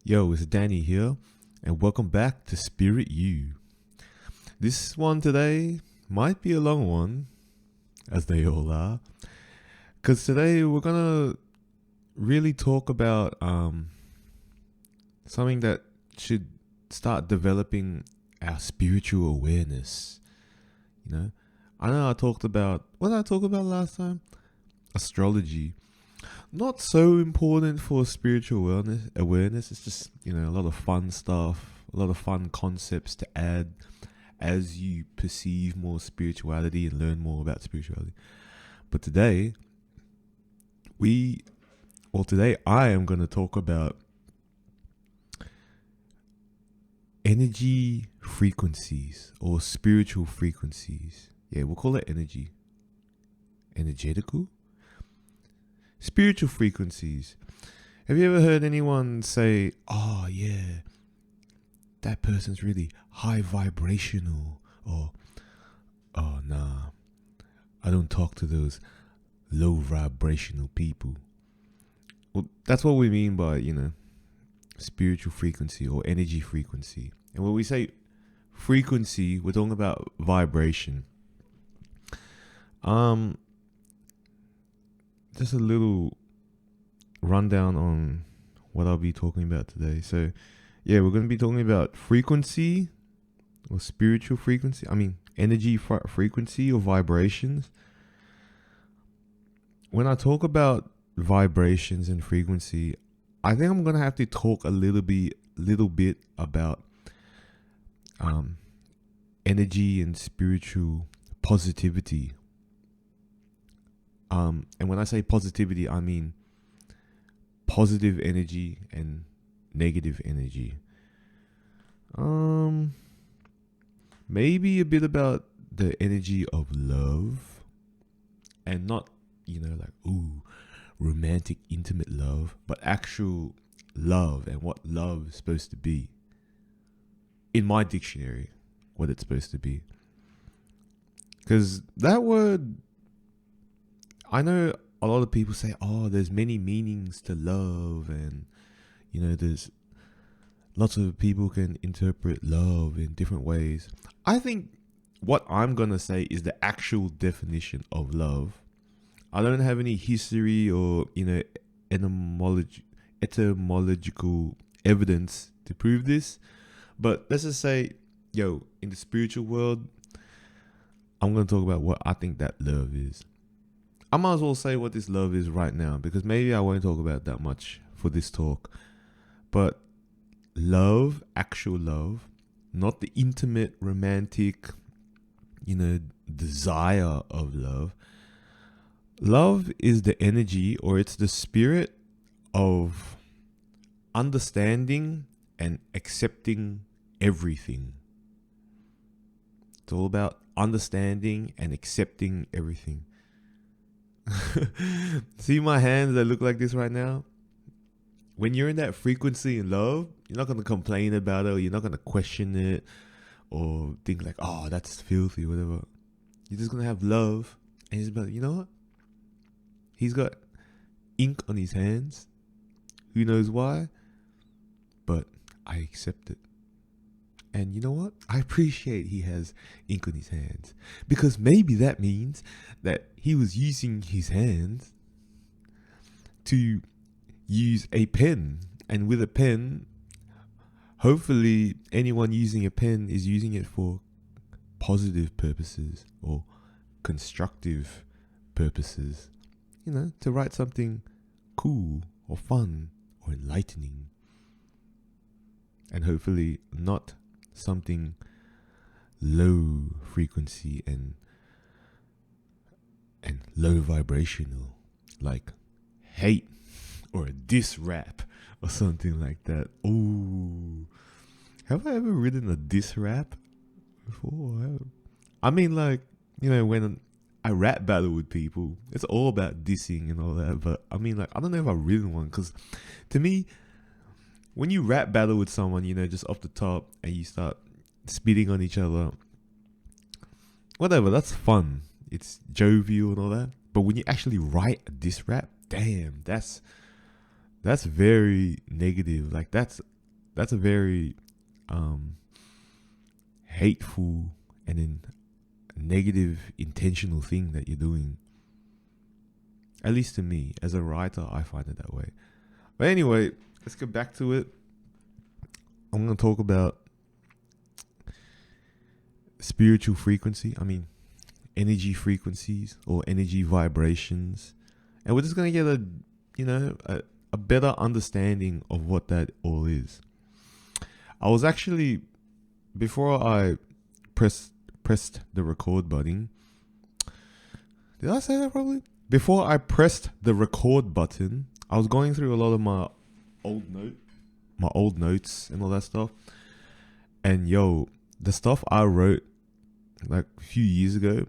Yo, it's Danny here, and welcome back to Spirit U. This one today might be a long one, as they all are, because today we're gonna really talk about something that should start developing our spiritual awareness. I know I talked about what did I talk about last time? Astrology. Not so important for spiritual awareness. It's just, a lot of fun stuff, a lot of fun concepts to add as you perceive more spirituality and learn more about spirituality. But today I am going to talk about energy frequencies or spiritual frequencies. Yeah, we'll call it energetical. Spiritual frequencies. Have you ever heard anyone say, "Oh yeah, that person's really high vibrational," or "Oh nah, I don't talk to those low vibrational people"? Well, that's what we mean by, spiritual frequency or energy frequency. And when we say frequency, we're talking about vibration. Just a little rundown on what I'll be talking about today. So, yeah, we're going to be talking about frequency or spiritual frequency. Energy frequency or vibrations. When I talk about vibrations and frequency, I think I'm going to have to talk a little bit about energy and spiritual positivity. And when I say positivity, I mean positive energy and negative energy. Maybe a bit about the energy of love, and not, romantic, intimate love, but actual love and what love is supposed to be. In my dictionary, what it's supposed to be. Because that word, I know a lot of people say, "Oh, there's many meanings to love," and there's lots of people can interpret love in different ways. I think what I'm gonna say is the actual definition of love. I don't have any history or etymological evidence to prove this, but let's just say, in the spiritual world, I'm gonna talk about what I think that love is. I might as well say what this love is right now, because maybe I won't talk about that much for this talk. But love, actual love, not the intimate, romantic, desire of love. Love is the energy, or it's the spirit of understanding and accepting everything. It's all about understanding and accepting everything. See my hands that look like this right now? When you're in that frequency in love, you're not going to complain about it, or you're not going to question it or think like, "Oh, that's filthy," whatever. You're just going to have love, and he's about, you know what? He's got ink on his hands. Who knows why? But I accept it. And you know what? I appreciate he has ink on his hands, because maybe that means that he was using his hands to use a pen. And with a pen, hopefully anyone using a pen is using it for positive purposes or constructive purposes. To write something cool or fun or enlightening. And hopefully not something low frequency and low vibrational, like hate or a diss rap or something like that. Oh, have I ever written a diss rap before? When I rap battle with people, it's all about dissing and all that. But I don't know if I've written one, because to me, when you rap battle with someone, just off the top, and you start spitting on each other, whatever, that's fun. It's jovial and all that. But when you actually write a diss rap, damn, that's very negative. Like, that's that's a very hateful and then negative intentional thing that you're doing. At least to me, as a writer, I find it that way. But anyway, let's get back to it. I'm going to talk about spiritual frequency. I mean, energy frequencies or energy vibrations. And we're just going to get a better understanding of what that all is. I was actually, before I pressed the record button, did I say that probably? Before I pressed the record button, I was going through a lot of my old notes and all that stuff. And the stuff I wrote like a few years ago,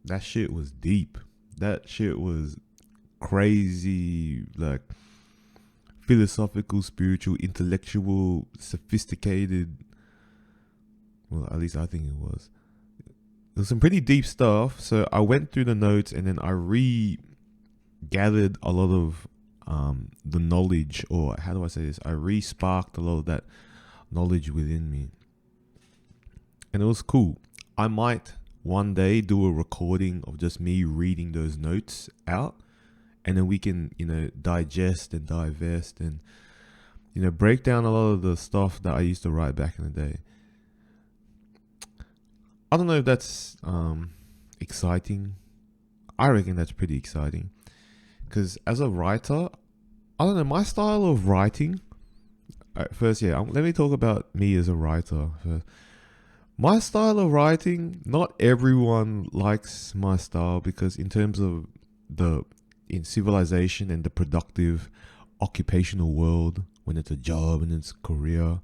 that shit was deep. That shit was crazy, like philosophical, spiritual, intellectual, sophisticated. Well, at least I think it was. It was some pretty deep stuff. So I went through the notes and then I gathered a lot of the knowledge, or how do I say this? I re-sparked a lot of that knowledge within me. And it was cool. I might one day do a recording of just me reading those notes out, and then we can, digest and divest and, break down a lot of the stuff that I used to write back in the day. I don't know if that's exciting. I reckon that's pretty exciting. Because as a writer, I don't know, my style of writing. First, let me talk about me as a writer first. My style of writing, not everyone likes my style, because in terms of in civilization and the productive occupational world, when it's a job and it's career,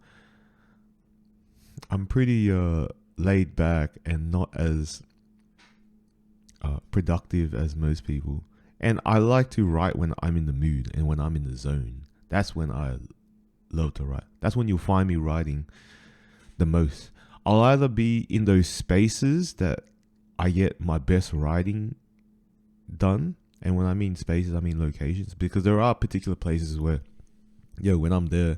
I'm pretty laid back and not as productive as most people. And I like to write when I'm in the mood and when I'm in the zone. That's when I love to write. That's when you'll find me writing the most. I'll either be in those spaces that I get my best writing done. And when I mean spaces, I mean locations. Because there are particular places where, when I'm there,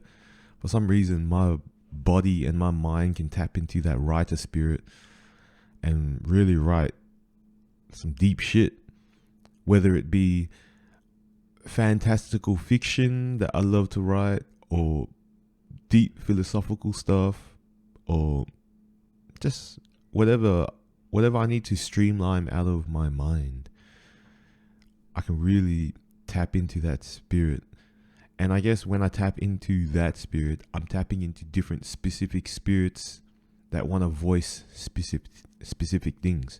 for some reason, my body and my mind can tap into that writer spirit and really write some deep shit. Whether it be fantastical fiction that I love to write, or deep philosophical stuff, or just whatever I need to streamline out of my mind, I can really tap into that spirit. And I guess when I tap into that spirit, I'm tapping into different specific spirits that want to voice specific things.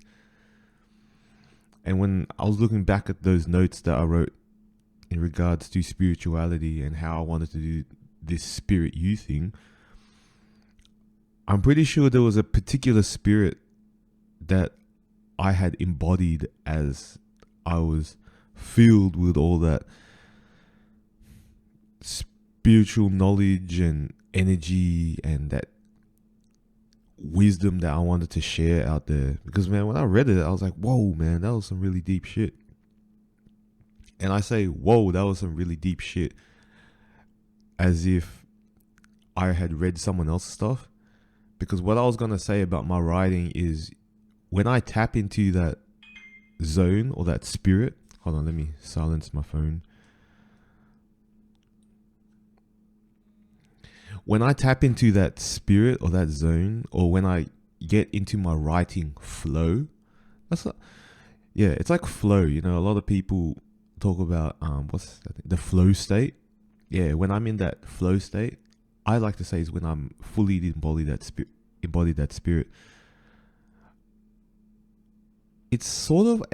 And when I was looking back at those notes that I wrote in regards to spirituality and how I wanted to do this spirit you thing, I'm pretty sure there was a particular spirit that I had embodied as I was filled with all that spiritual knowledge and energy and that wisdom that I wanted to share out there. Because, man, when I read it, I was like, whoa, man, that was some really deep shit. And I say, whoa, that was some really deep shit, as if I had read someone else's stuff. Because what I was going to say about my writing is, when I tap into that zone or that spirit, hold on, let me silence my phone. When I tap into that spirit or that zone, or when I get into my writing flow, it's like flow. A lot of people talk about what's that thing? The flow state. Yeah, when I'm in that flow state, I like to say is when I'm fully embody that spirit. It's sort of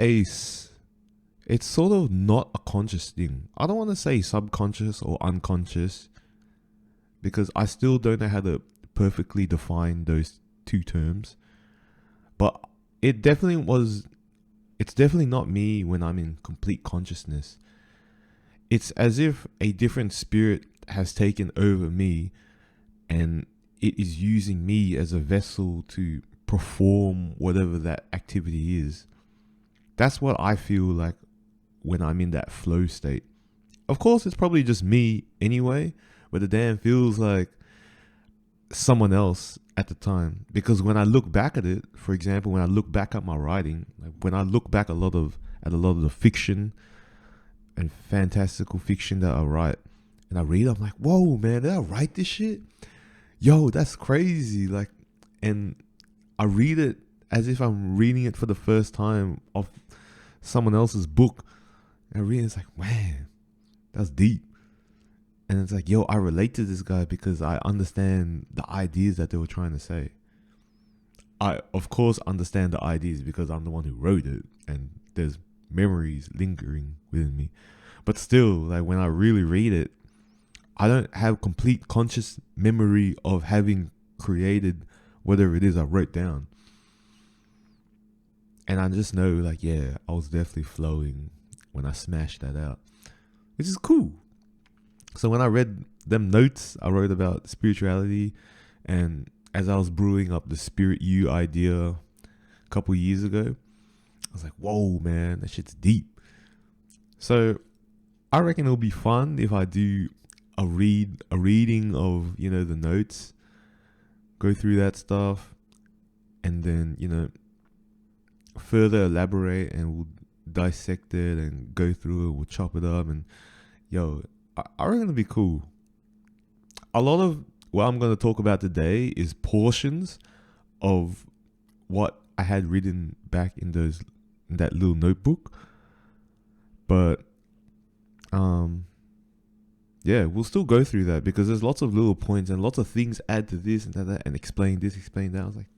not a conscious thing. I don't want to say subconscious or unconscious, because I still don't know how to perfectly define those two terms. But it's definitely not me when I'm in complete consciousness. It's as if a different spirit has taken over me, and it is using me as a vessel to perform whatever that activity is. That's what I feel like when I'm in that flow state. Of course, it's probably just me anyway, but the damn feels like someone else at the time. Because when I look back at it, for example, when I look back at my writing, like when I look back at a lot of the fiction and fantastical fiction that I write, and I read, I'm like, whoa, man, did I write this shit? Yo, that's crazy. Like, and I read it as if I'm reading it for the first time of someone else's book. And I read it, it's like, man, that's deep. And it's like, yo, I relate to this guy because I understand the ideas that they were trying to say. I, of course, understand the ideas because I'm the one who wrote it, and there's memories lingering within me. But still, like when I really read it, I don't have complete conscious memory of having created whatever it is I wrote down. And I just know, like, yeah, I was definitely flowing when I smashed that out, which is cool. So when I read them notes I wrote about spirituality, and as I was brewing up the Spirit You idea a couple years ago, I was like, whoa, man, that shit's deep. So I reckon it'll be fun if I do a reading of, you know, the notes, go through that stuff, and then, you know, further elaborate, and we'll dissect it and go through it, we'll chop it up, and yo, I reckon it'll be cool. A lot of what I'm going to talk about today is portions of what I had written back in that little notebook. But yeah, we'll still go through that because there's lots of little points and lots of things add to this and that and explain this, explain that. I was like,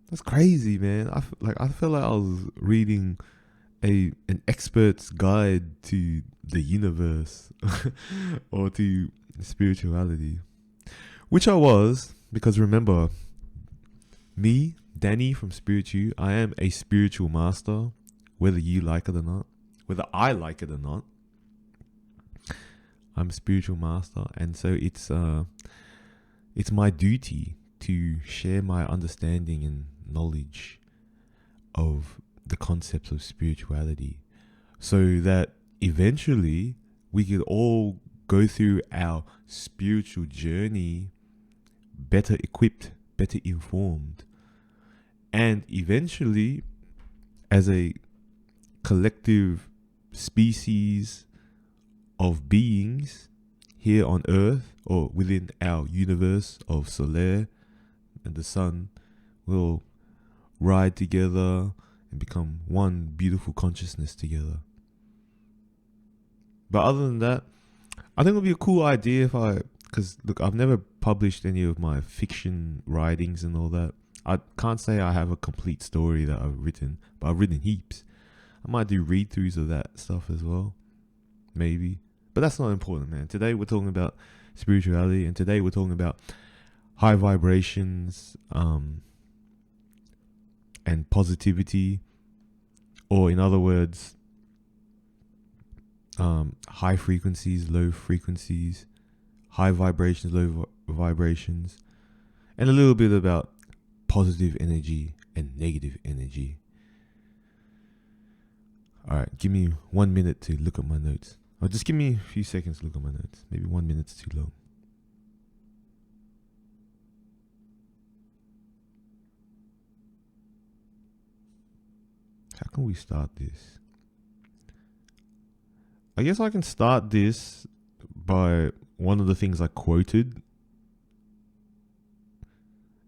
that's crazy, man. I felt like I was reading an expert's guide to the universe or to spirituality, which I was, because remember, me, Danny from Spirit You, I am a spiritual master, whether you like it or not, whether I like it or not. I'm a spiritual master, and so it's my duty to share my understanding and knowledge of the concepts of spirituality, so that eventually we could all go through our spiritual journey better equipped, better informed, and eventually, as a collective species of beings here on Earth or within our universe of Solaire and the sun, will ride together and become one beautiful consciousness together. But other than that, I think it would be a cool idea because look, I've never published any of my fiction writings and all that. I can't say I have a complete story that I've written, but I've written heaps. I might do read-throughs of that stuff as well, maybe. But that's not important, man. Today we're talking about spirituality, and today we're talking about high vibrations, and positivity, or in other words, high frequencies, low frequencies, high vibrations, low vibrations, and a little bit about positive energy and negative energy. All right, give me 1 minute to look at my notes. Or just give me a few seconds to look at my notes. Maybe 1 minute's too long. How can we start this? I guess I can start this by one of the things I quoted.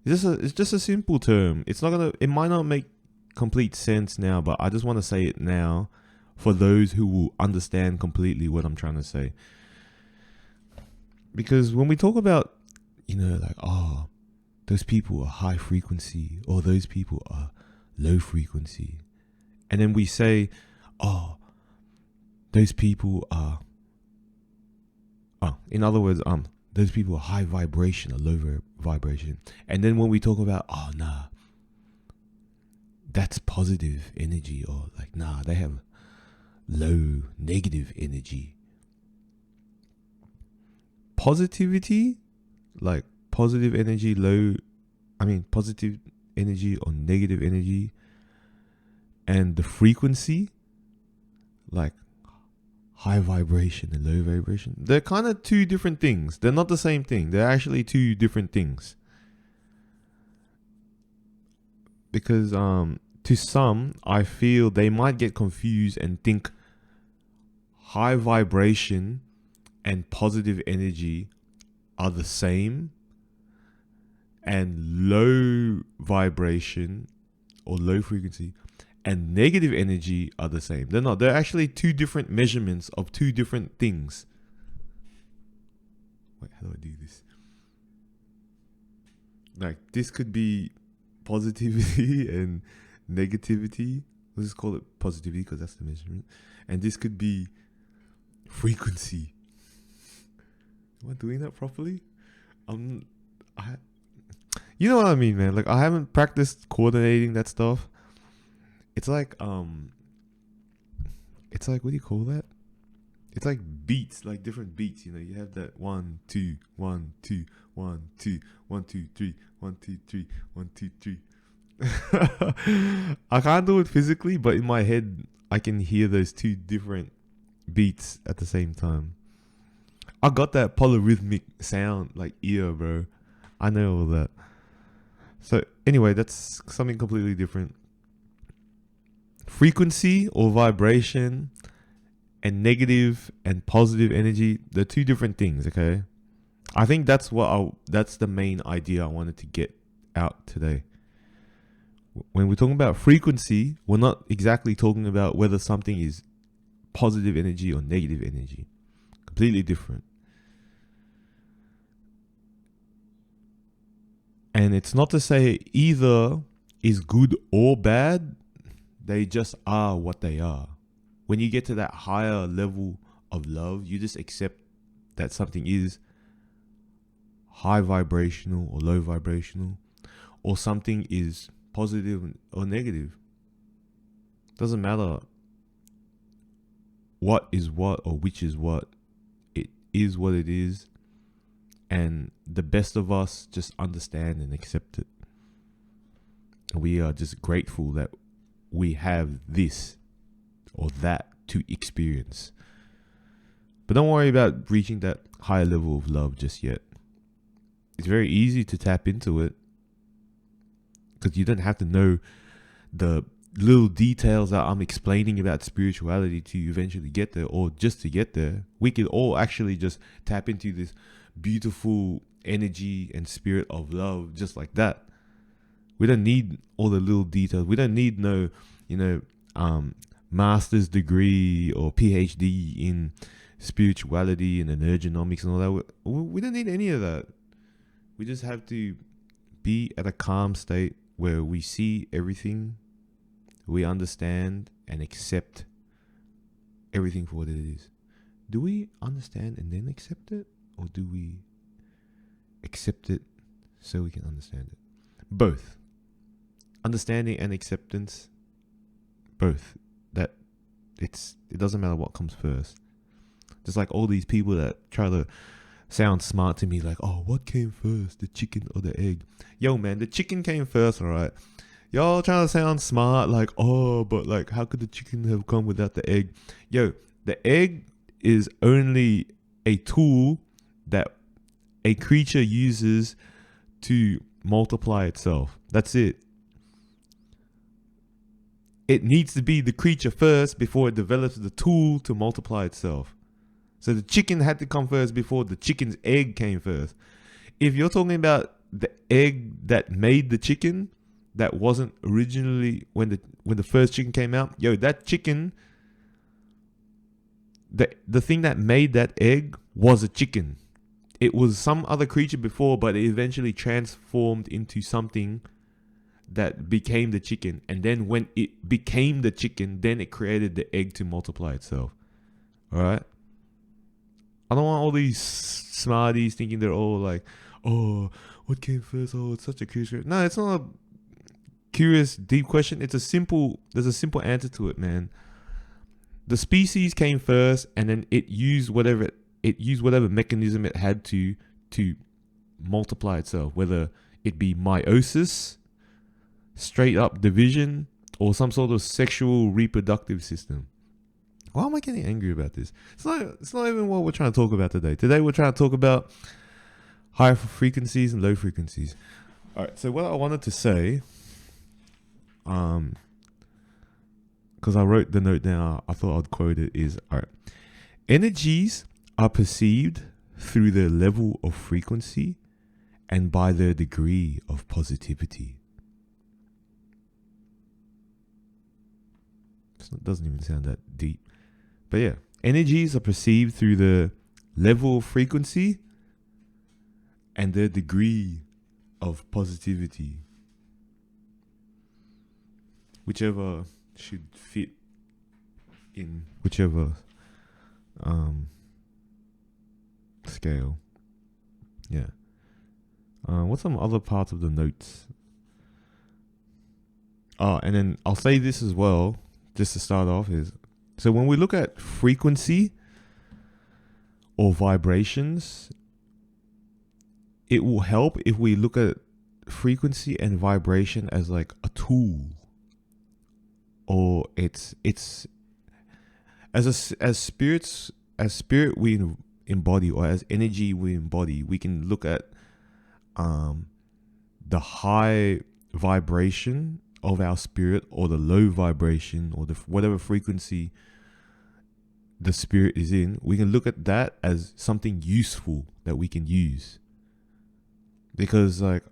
It's just a simple term. It might not make complete sense now, but I just want to say it now for those who will understand completely what I'm trying to say. Because when we talk about, like, oh, those people are high frequency or those people are low frequency, and then we say, oh, those people are, in other words, those people are high vibration or low vibration. And then when we talk about, oh, nah, that's positive energy, or like, nah, they have low negative energy. Positivity, like positive energy, positive energy or negative energy, and the frequency, like high vibration and low vibration. They're kind of two different things. They're not the same thing. They're actually two different things. Because to some, I feel they might get confused and think high vibration and positive energy are the same, and low vibration or low frequency and negative energy are the same. They're not. They're actually two different measurements of two different things. Wait, how do I do this? Like, this could be positivity and negativity. Let's just call it positivity because that's the measurement. And this could be frequency. Am I doing that properly? You know what I mean, man. Like, I haven't practiced coordinating that stuff. It's like what do you call that? It's like beats, like different beats. You know, you have that 1 2 1 2 1 2 1 2 3 1 2 3 1 2 3. I can't do it physically, but in my head, I can hear those two different beats at the same time. I got that polyrhythmic sound like ear, bro. I know all that. So anyway, that's something completely different. Frequency or vibration and negative and positive energy, they're two different things, okay? I think that's the main idea I wanted to get out today. When we're talking about frequency, we're not exactly talking about whether something is positive energy or negative energy. Completely different. And it's not to say either is good or bad. They just are what they are. When you get to that higher level of love, you just accept that something is high vibrational or low vibrational, or something is positive or negative. Doesn't matter what is what or which is what. It is what it is. And the best of us just understand and accept it. We are just grateful that we have this or that to experience. But don't worry about reaching that higher level of love just yet. It's very easy to tap into it because you don't have to know the little details that I'm explaining about spirituality to eventually get there, or just to get there. We can all actually just tap into this beautiful energy and spirit of love just like that. We don't need all the little details. We don't need no, master's degree or PhD in spirituality and energonomics and all that. We don't need any of that. We just have to be at a calm state where we see everything, we understand and accept everything for what it is. Do we understand and then accept it? Or do we accept it so we can understand it? Both. Understanding and acceptance, both. It doesn't matter what comes first. Just like all these people that try to sound smart to me, like, oh, what came first, the chicken or the egg? Yo, man, the chicken came first, all right? Y'all trying to sound smart, like, oh, but like, how could the chicken have come without the egg? Yo, the egg is only a tool that a creature uses to multiply itself. That's it. It needs to be the creature first before it develops the tool to multiply itself. So the chicken had to come first before the chicken's egg came first. If you're talking about the egg that made the chicken, that wasn't originally when the first chicken came out, yo, that chicken, the thing that made that egg was a chicken. It was some other creature before, but it eventually transformed into something that became the chicken. And then when it became the chicken, then it created the egg to multiply itself. All right? I don't want all these smarties thinking they're all like, oh, what came first? Oh, it's such a curious question. No, it's not a curious, deep question. There's a simple answer to it, man. The species came first, and then it used whatever mechanism it had to multiply itself, whether it be meiosis, straight up division, or some sort of sexual reproductive system. Why am I getting angry about this? It's not even what we're trying to talk about today. Today we're trying to talk about high frequencies and low frequencies. All right. So what I wanted to say, because I wrote the note down, I thought I'd quote it. Is all right. Energies are perceived through their level of frequency and by their degree of positivity. It doesn't even sound that deep. But yeah, energies are perceived through the level of frequency and their degree of positivity. Whichever should fit in whichever scale. Yeah. What's some other parts of the notes? Oh, and then I'll say this as well, just to start off, is so when we look at frequency or vibrations, it will help if we look at frequency and vibration as like a tool, or it's as spirit we embody, or as energy we embody. We can look at the high vibration of our spirit, or the low vibration, or the whatever frequency the spirit is in. We can look at that as something useful that we can use. Because like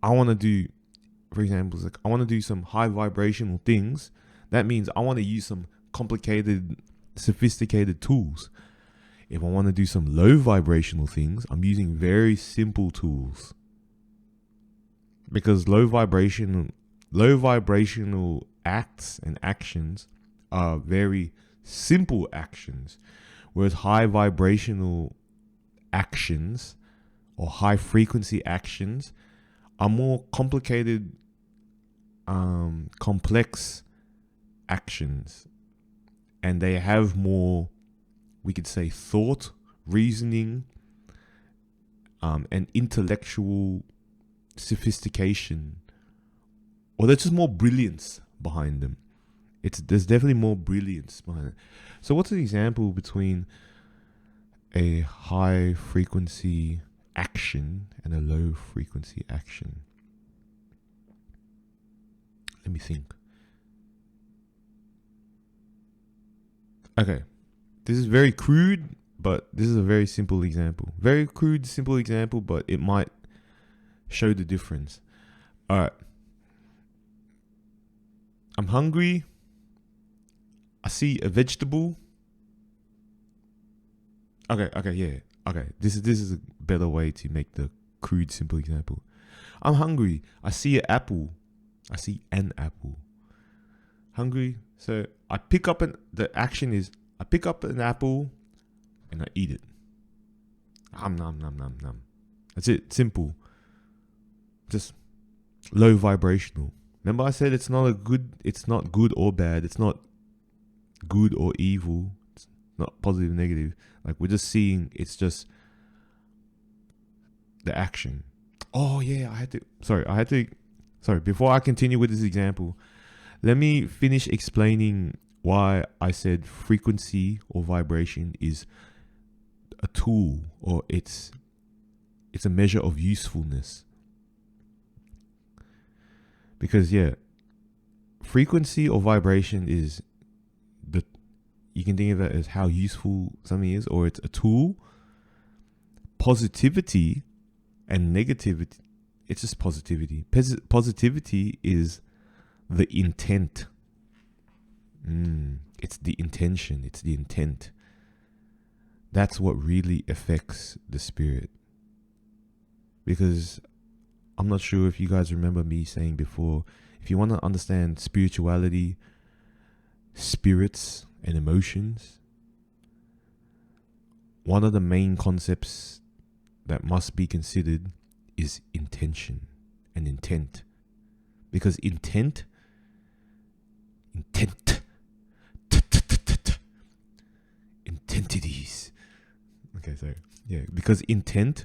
I want to do, for example, like I want to do some high vibrational things. That means I want to use some complicated, sophisticated tools. If I want to do some low vibrational things, I'm using very simple tools. Because low vibrational acts and actions are very simple actions, whereas high vibrational actions or high frequency actions are more complicated, complex actions, and they have more, we could say, thought, reasoning, and intellectual sophistication, or there's just more brilliance behind them. There's definitely more brilliance behind it. So what's an example between a high frequency action and a low frequency action? Let me think. Okay, this is very crude, but this is a very simple example. Very crude, simple example, but it might show the difference. All right. I'm hungry. I see a vegetable. Okay, yeah. Okay, this is a better way to make the crude, simple example. I'm hungry. I see an apple. I see an apple. Hungry. So I pick up the action is I pick up an apple and I eat it. Nom nom nom nom nom. That's it. Simple. Just low vibrational. Remember I said it's not good or bad. It's not good or evil. It's not positive, negative. Like we're just seeing, it's just the action. Oh yeah, sorry, before I continue with this example, let me finish explaining why I said frequency or vibration is a tool, or it's a measure of usefulness. Because yeah, frequency or vibration is you can think of it as how useful something is, or it's a tool. Positivity and negativity, it's just positivity. Positivity is the intent. It's the intention. It's the intent. That's what really affects the spirit. Because I'm not sure if you guys remember me saying before, if you want to understand spirituality, spirits, and emotions, one of the main concepts that must be considered is intention and intent. Because intentities. Okay, so yeah, because intent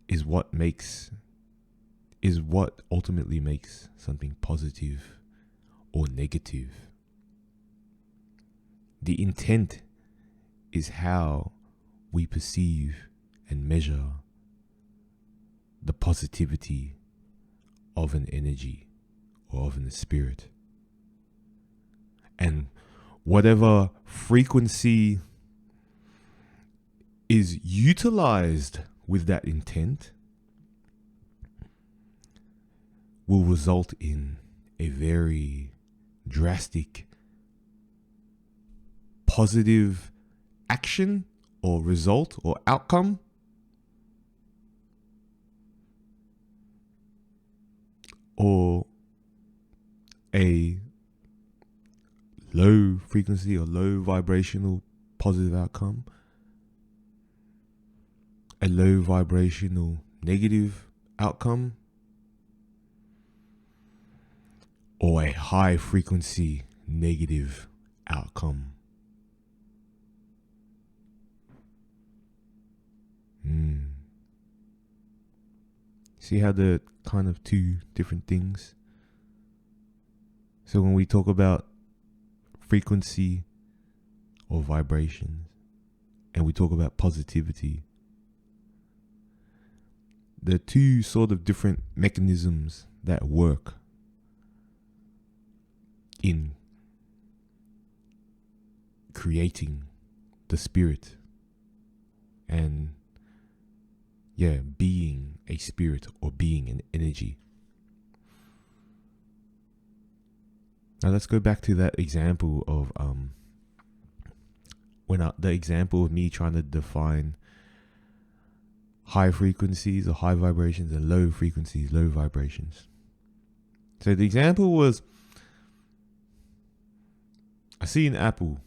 is what ultimately makes something positive or negative. the intent is how we perceive and measure the positivity of an energy or of a spirit. And whatever frequency is utilized with that intent will result in a very drastic positive action or result or outcome, or a low frequency or low vibrational positive outcome, a low vibrational negative outcome, or a high frequency negative outcome. See how they're kind of two different things? So when we talk about frequency or vibrations, and we talk about positivity, there are two sort of different mechanisms that work in creating the spirit and being a spirit or being an energy. Now let's go back to that example of the example of me trying to define high frequencies or high vibrations and low frequencies, low vibrations. So the example was, I see an apple.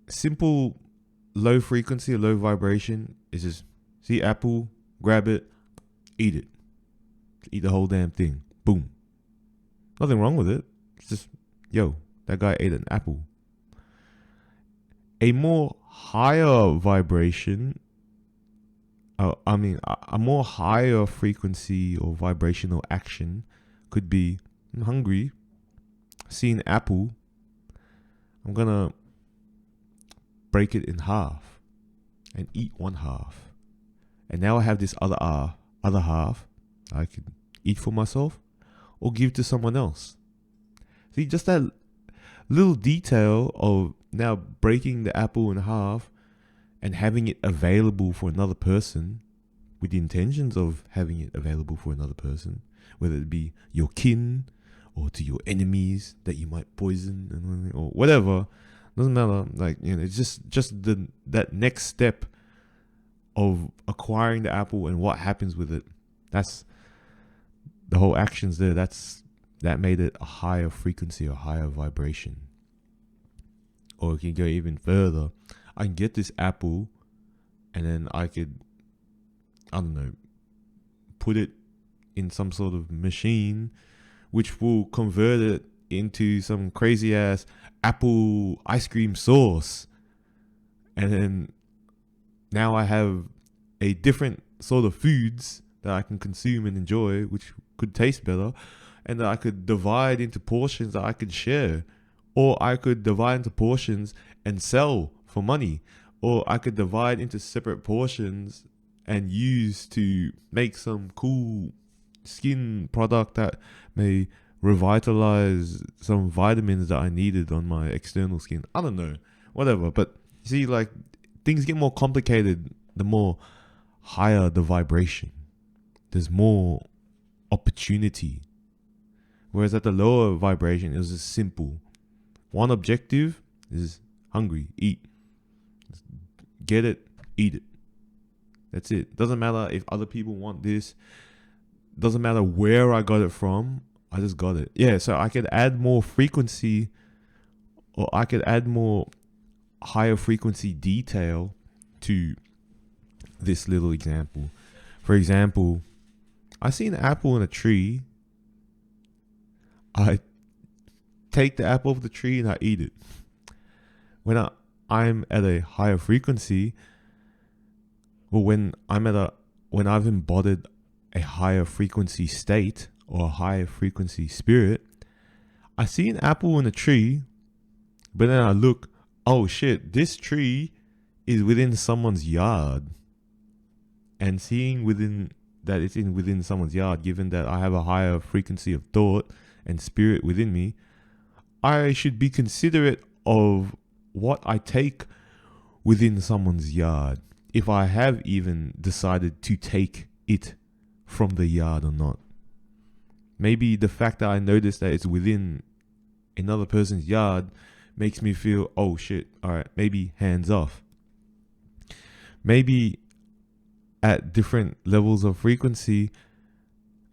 Simple low frequency or low vibration is just see apple, grab it, eat it. Eat the whole damn thing. Boom. Nothing wrong with it. It's just, that guy ate an apple. A more higher vibration, a more higher frequency or vibrational action could be, I'm hungry, see an apple, I'm gonna break it in half and eat one half. And now I have this other half I could eat for myself or give to someone else. See, just that little detail of now breaking the apple in half and having it available for another person with the intentions of having it available for another person, whether it be your kin or to your enemies that you might poison or whatever. Doesn't matter. It's just that next step of acquiring the apple and what happens with it. That's the whole actions there. That made it a higher frequency or higher vibration. Or it can go even further. I can get this apple and then I could, put it in some sort of machine which will convert it into some crazy ass apple ice cream sauce. And then now I have a different sort of foods that I can consume and enjoy, which could taste better, and that I could divide into portions that I could share. Or I could divide into portions and sell for money. Or I could divide into separate portions and use to make some cool skin product that may revitalize some vitamins that I needed on my external skin. I don't know, whatever. But see, things get more complicated the more higher the vibration. There's more opportunity. Whereas at the lower vibration, it was just simple. One objective is hungry, eat. Get it, eat it. That's it. Doesn't matter if other people want this. Doesn't matter where I got it from. I just got it. Yeah, so I could add more frequency, or I could add more higher frequency detail to this little example. For example, I see an apple in a tree. I take the apple off the tree and I eat it. When I'm at a higher frequency, or when I've embodied a higher frequency state or a higher frequency spirit, I see an apple in a tree, but then I look, oh shit, this tree is within someone's yard. And seeing within that it's in within someone's yard, given that I have a higher frequency of thought and spirit within me, I should be considerate of what I take within someone's yard, if I have even decided to take it from the yard or not. Maybe the fact that I notice that it's within another person's yard makes me feel, oh shit, alright, maybe hands off. Maybe at different levels of frequency,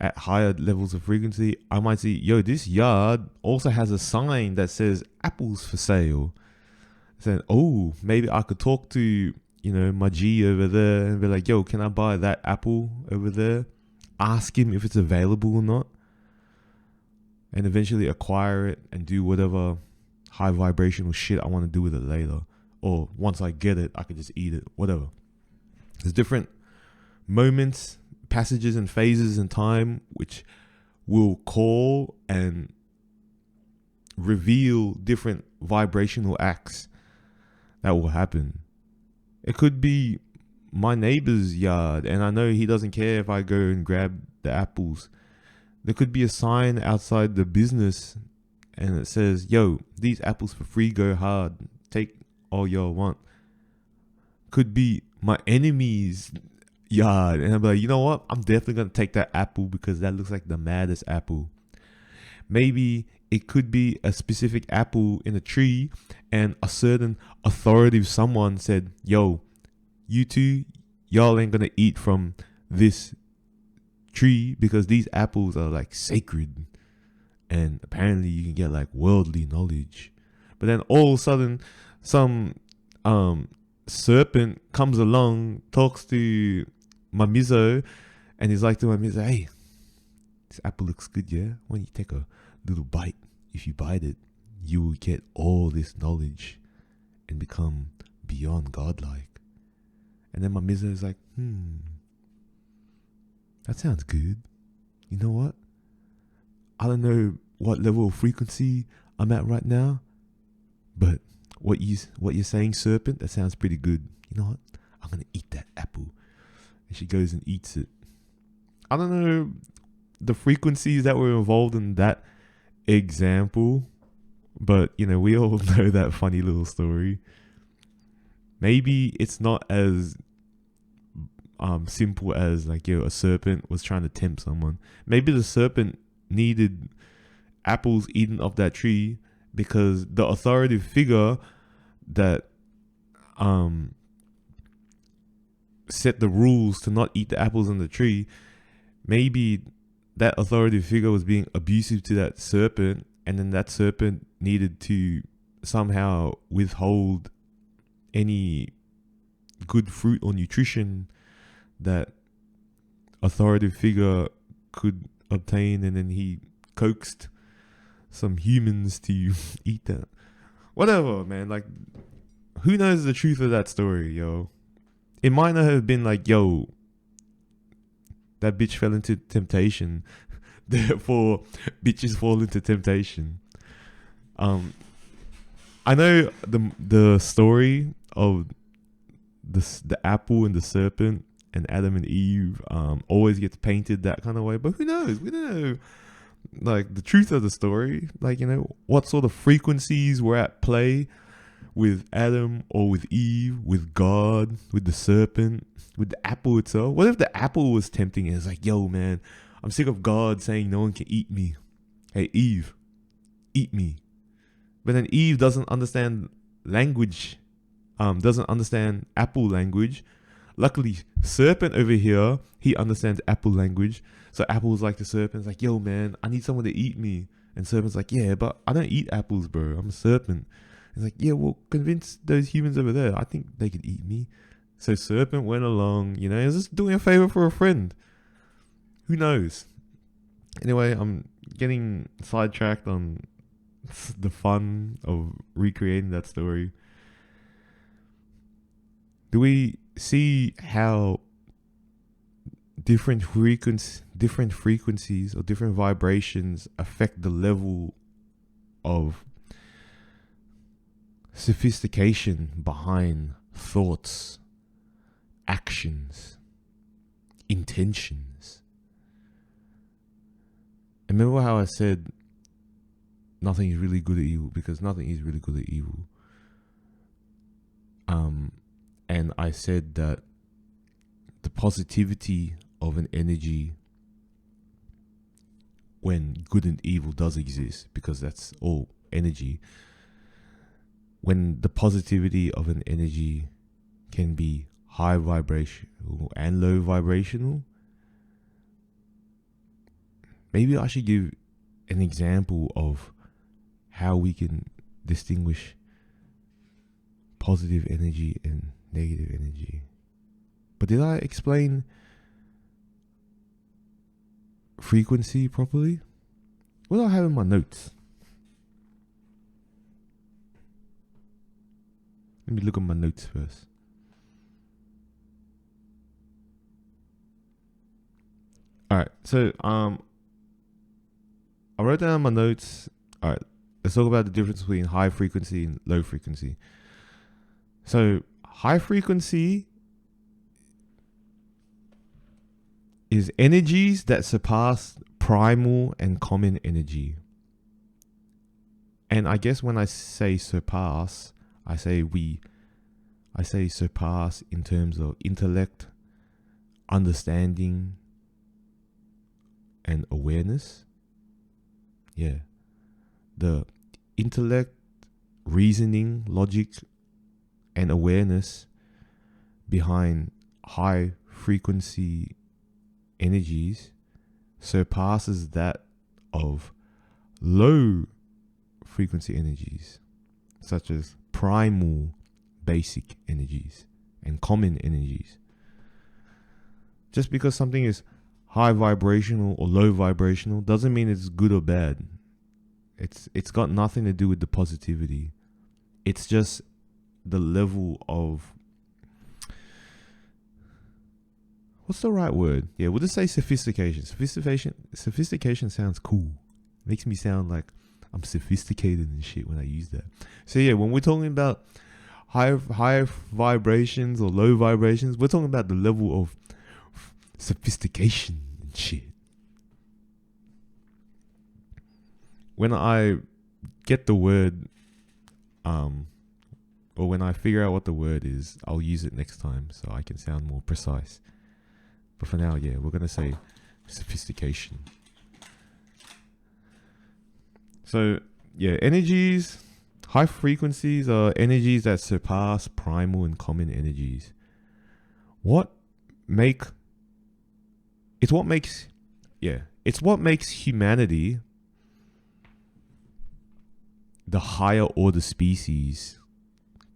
at higher levels of frequency, I might see, yo, this yard also has a sign that says apples for sale. Saying, oh, maybe I could talk to, my G over there and be like, yo, can I buy that apple over there? Ask him if it's available or not. And eventually acquire it and do whatever high vibrational shit I want to do with it later. Or once I get it, I could just eat it, whatever. There's different moments, passages and phases in time which will call and reveal different vibrational acts that will happen. It could be my neighbor's yard and I know he doesn't care if I go and grab the apples. There could be a sign outside the business and it says, yo, these apples for free, go hard, take all y'all want. Could be my enemy's yard and I'm like, you know what, I'm definitely gonna take that apple because that looks like the maddest apple. Maybe it could be a specific apple in a tree and a certain authoritative someone said, yo, you two, y'all ain't gonna eat from this tree because these apples are like sacred and apparently you can get like worldly knowledge. But then all of a sudden some serpent comes along, talks to Mamizo, and he's like to Mamizo, hey, this apple looks good, yeah? Why don't you take a little bite? If you bite it, you will get all this knowledge and become beyond godlike. And then Mamizo is like, that sounds good. You know what? I don't know what level of frequency I'm at right now, but what you're saying, serpent, that sounds pretty good. You know what? I'm gonna eat that apple. And she goes and eats it. I don't know the frequencies that were involved in that example, but we all know that funny little story. Maybe it's not as simple as like, a serpent was trying to tempt someone. Maybe the serpent needed apples eaten off that tree because the authoritative figure that set the rules to not eat the apples on the tree, maybe that authoritative figure was being abusive to that serpent, and then that serpent needed to somehow withhold any good fruit or nutrition that authoritative figure could obtain, and then he coaxed some humans to eat that. Whatever, man. Like, who knows the truth of that story, yo? It might not have been like, yo, that bitch fell into temptation, therefore bitches fall into temptation. I know the story of the apple and the serpent and Adam and Eve always gets painted that kind of way, but who knows? We don't know like the truth of the story, like, what sort of frequencies were at play with Adam or with Eve, with God, with the serpent, with the apple itself. What if the apple was tempting and it's like, yo, man, I'm sick of God saying no one can eat me. Hey, Eve, eat me. But then Eve doesn't understand language, doesn't understand apple language. Luckily, serpent over here, he understands apple language. So apple's like the serpent's like, yo, man, I need someone to eat me. And serpent's like, yeah, but I don't eat apples, bro. I'm a serpent. It's like, yeah, well, convince those humans over there. I think they could eat me. So serpent went along, is just doing a favor for a friend. Who knows? Anyway, I'm getting sidetracked on the fun of recreating that story. Do we see how different frequencies or different vibrations affect the level of sophistication behind thoughts, actions, intentions. Remember how I said nothing is really good at evil, because nothing is really good at evil. And I said that the positivity of an energy when good and evil does exist, because that's all energy, when the positivity of an energy can be high vibrational and low vibrational. Maybe I should give an example of how we can distinguish positive energy and negative energy. But did I explain frequency properly? What do I have in my notes? Let me look at my notes first. Alright, so I wrote down my notes. Alright, let's talk about the difference between high frequency and low frequency. So high frequency is energies that surpass primal and common energy. And I guess when I say surpass, I say surpass in terms of intellect, understanding, and awareness. Yeah. The intellect, reasoning, logic, and awareness behind high frequency energies surpasses that of low frequency energies, such as primal basic energies and common energies. Just because something is high vibrational or low vibrational doesn't mean it's good or bad. It's got nothing to do with the positivity. It's just the level of, what's the right word? Yeah, we'll just say sophistication. Sophistication sounds cool. Makes me sound like I'm sophisticated and shit when I use that. So yeah, when we're talking about high vibrations or low vibrations, we're talking about the level of sophistication and shit. When I get the word, or when I figure out what the word is, I'll use it next time so I can sound more precise. But for now, yeah, we're going to say sophistication. So, yeah, energies, high frequencies are energies that surpass primal and common energies. It's what makes humanity the higher order species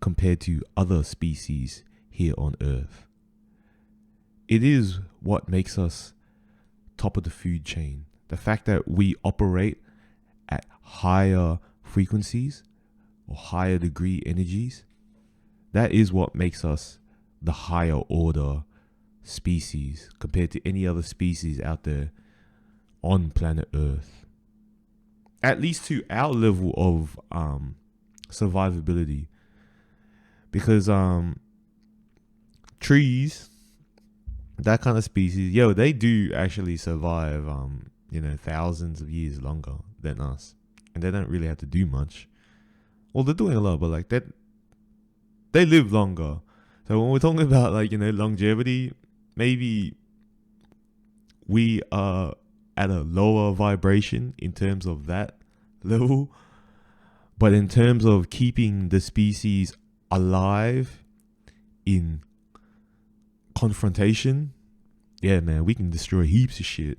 compared to other species here on Earth. It is what makes us top of the food chain. The fact that we operate at higher frequencies or higher degree energies, that is what makes us the higher order species compared to any other species out there on planet Earth. At least to our level of survivability. Because trees, that kind of species, they do actually survive thousands of years longer than us. And they don't really have to do much. Well, they're doing a lot, but like that, they live longer. So when we're talking about longevity, maybe we are at a lower vibration in terms of that level. But in terms of keeping the species alive in confrontation, yeah, man, we can destroy heaps of shit.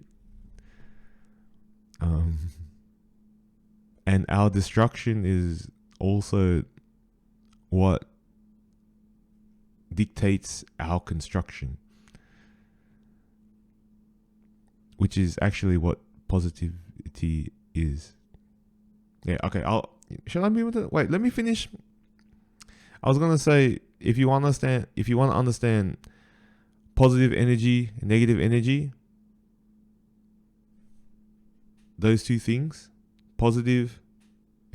And our destruction is also what dictates our construction, which is actually what positivity is. Yeah, okay, should I move to, wait, let me finish. I was gonna say, if you want to understand positive energy and negative energy, those two things, positive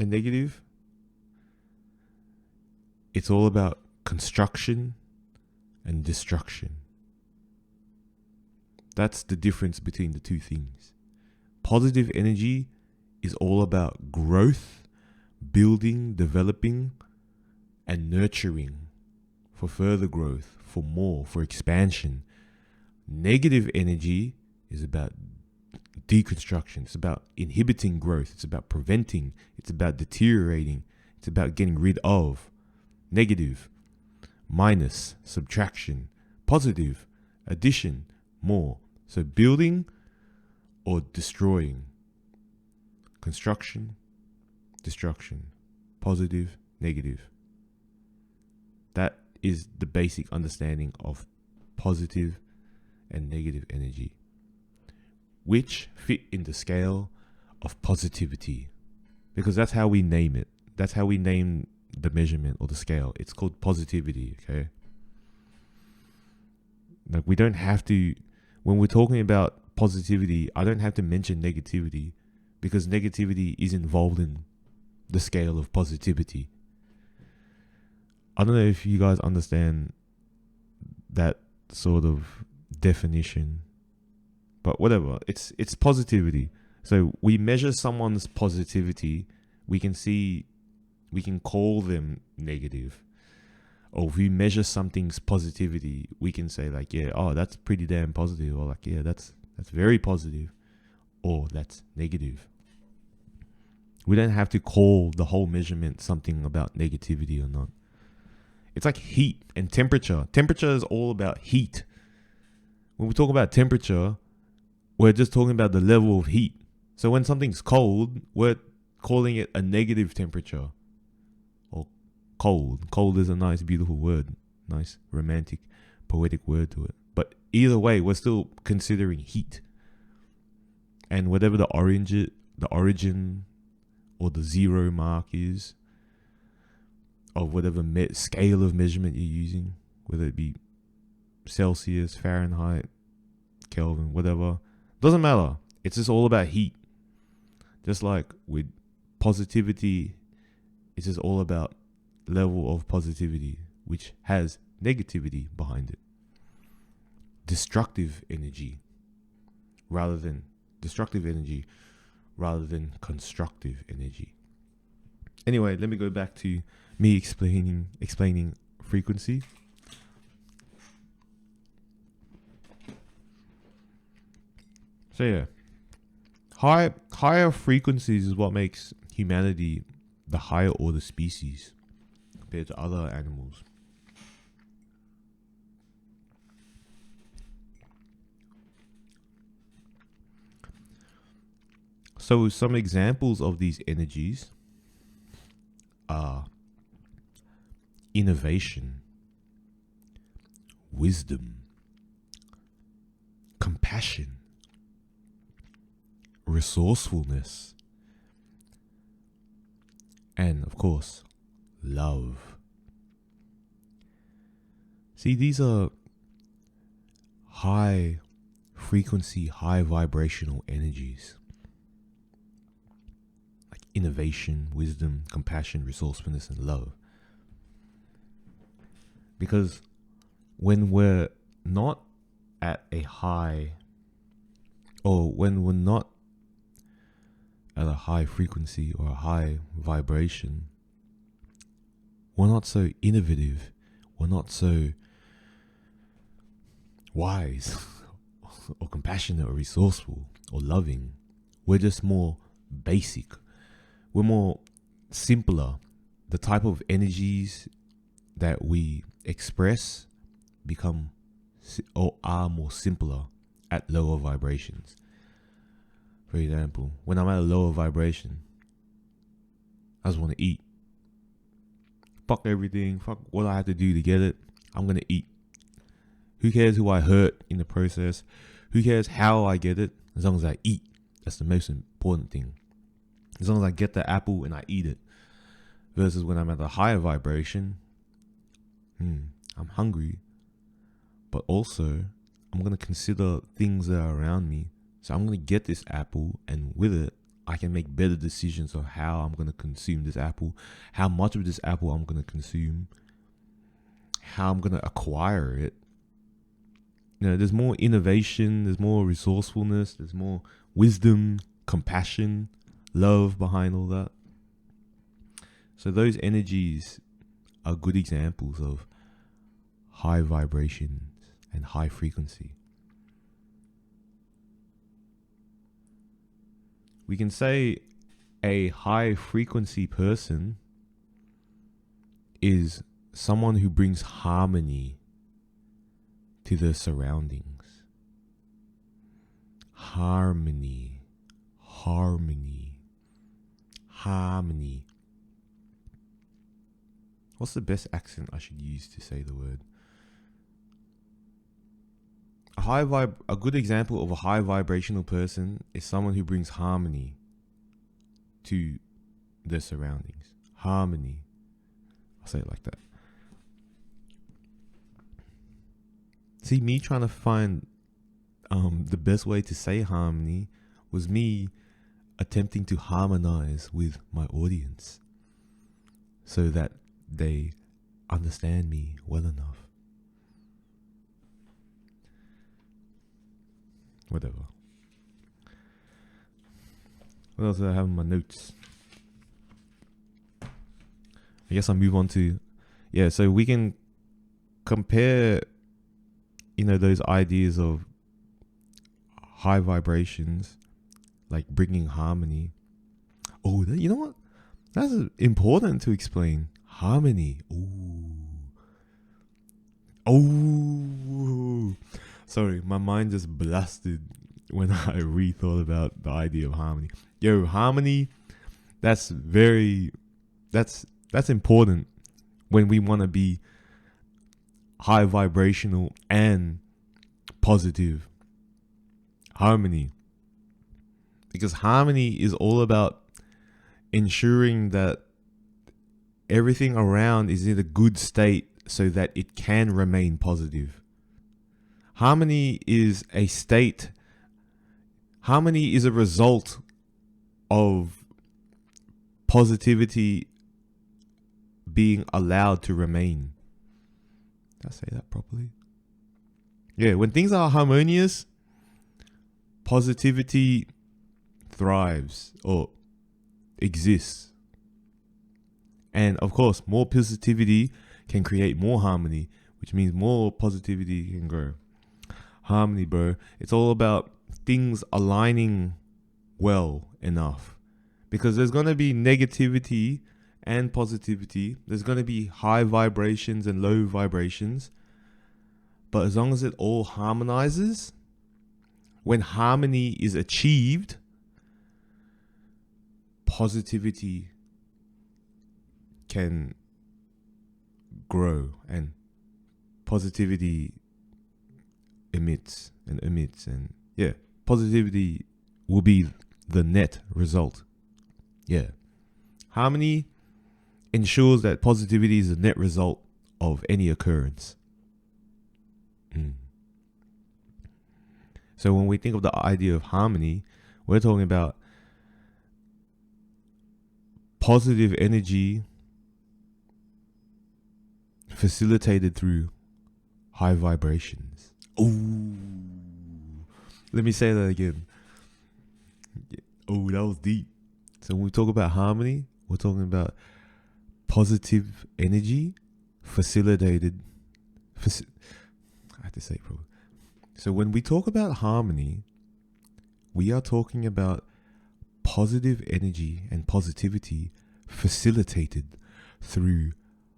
and negative, it's all about construction and destruction. That's the difference between the two things. Positive energy is all about growth, building, developing, and nurturing for further growth, for more, for expansion. Negative energy is about deconstruction. It's about inhibiting growth. It's about preventing. It's about deteriorating. It's about getting rid of. Negative, minus, subtraction. Positive, addition, more. So building or destroying. Construction, destruction. Positive, negative. That is the basic understanding of positive and negative energy, which fit in the scale of positivity, because that's how we name it. That's how we name the measurement or the scale. It's called positivity, okay? Like, we don't have to, when we're talking about positivity, I don't have to mention negativity, because negativity is involved in the scale of positivity. I don't know if you guys understand that sort of definition, but whatever. It's positivity. So we measure someone's positivity. We can call them negative. Or if we measure something's positivity, we can say like, yeah, oh, that's pretty damn positive, or like, yeah, that's very positive, or that's negative. We don't have to call the whole measurement something about negativity or not. It's like heat and temperature. Temperature is all about heat. When we talk about temperature, we're just talking about the level of heat. So when something's cold, we're calling it a negative temperature. Or cold. Cold is a nice, beautiful word. Nice, romantic, poetic word to it. But either way, we're still considering heat. And whatever the origin or the zero mark is, of whatever scale of measurement you're using, whether it be Celsius, Fahrenheit, Kelvin, whatever, doesn't matter. It's just all about heat. Just like with positivity, it's just all about level of positivity, which has negativity behind it. Destructive energy rather than constructive energy. Anyway, let me go back to me explaining frequency. So yeah, higher frequencies is what makes humanity the higher order species compared to other animals. So some examples of these energies are innovation, wisdom, compassion, resourcefulness, and of course, love. See, these are high frequency, high vibrational energies. Like innovation, wisdom, compassion, resourcefulness, and love. Because when we're not at a high, or when we're not at a high frequency or a high vibration, we're not so innovative, we're not so wise or compassionate or resourceful or loving. We're just more basic. We're more simpler. The type of energies that we express become or are more simpler at lower vibrations. For example, when I'm at a lower vibration, I just want to eat. Fuck everything. Fuck what I have to do to get it. I'm going to eat. Who cares who I hurt in the process? Who cares how I get it? As long as I eat. That's the most important thing. As long as I get the apple and I eat it. Versus when I'm at a higher vibration, I'm hungry. But also, I'm going to consider things that are around me. So I'm going to get this apple, and with it, I can make better decisions of how I'm going to consume this apple, how much of this apple I'm going to consume, how I'm going to acquire it. There's more innovation, there's more resourcefulness, there's more wisdom, compassion, love behind all that. So those energies are good examples of high vibrations and high frequency. We can say a high frequency person is someone who brings harmony to their surroundings. Harmony. What's the best accent I should use to say the word? A good example of a high vibrational person is someone who brings harmony to their surroundings. Harmony. I'll say it like that. See, me trying to find the best way to say harmony was me attempting to harmonize with my audience so that they understand me well enough. Whatever. What else do I have in my notes? I guess I'll move on to, so we can compare, those ideas of high vibrations, like bringing harmony. Oh, you know what? That's important to explain. Harmony. Oh. Sorry, my mind just blasted when I rethought about the idea of harmony. Harmony, that's important when we want to be high vibrational and positive. Harmony. Because harmony is all about ensuring that everything around is in a good state so that it can remain positive. Harmony is a state. Harmony is a result of positivity being allowed to remain. Did I say that properly? Yeah, when things are harmonious, positivity thrives or exists. And of course, more positivity can create more harmony, which means more positivity can grow. Harmony, bro. It's all about things aligning well enough. Because there's going to be negativity and positivity. There's going to be high vibrations and low vibrations. But as long as it all harmonizes, when harmony is achieved, positivity can grow and positivity emits and positivity will be the net result. Harmony ensures that positivity is the net result of any occurrence. So when we think of the idea of harmony, we're talking about positive energy facilitated through high vibrations. Ooh. Let me say that again. Oh, that was deep. So when we talk about harmony, we're talking about positive energy facilitated. I have to say it properly. So when we talk about harmony, we are talking about positive energy and positivity facilitated through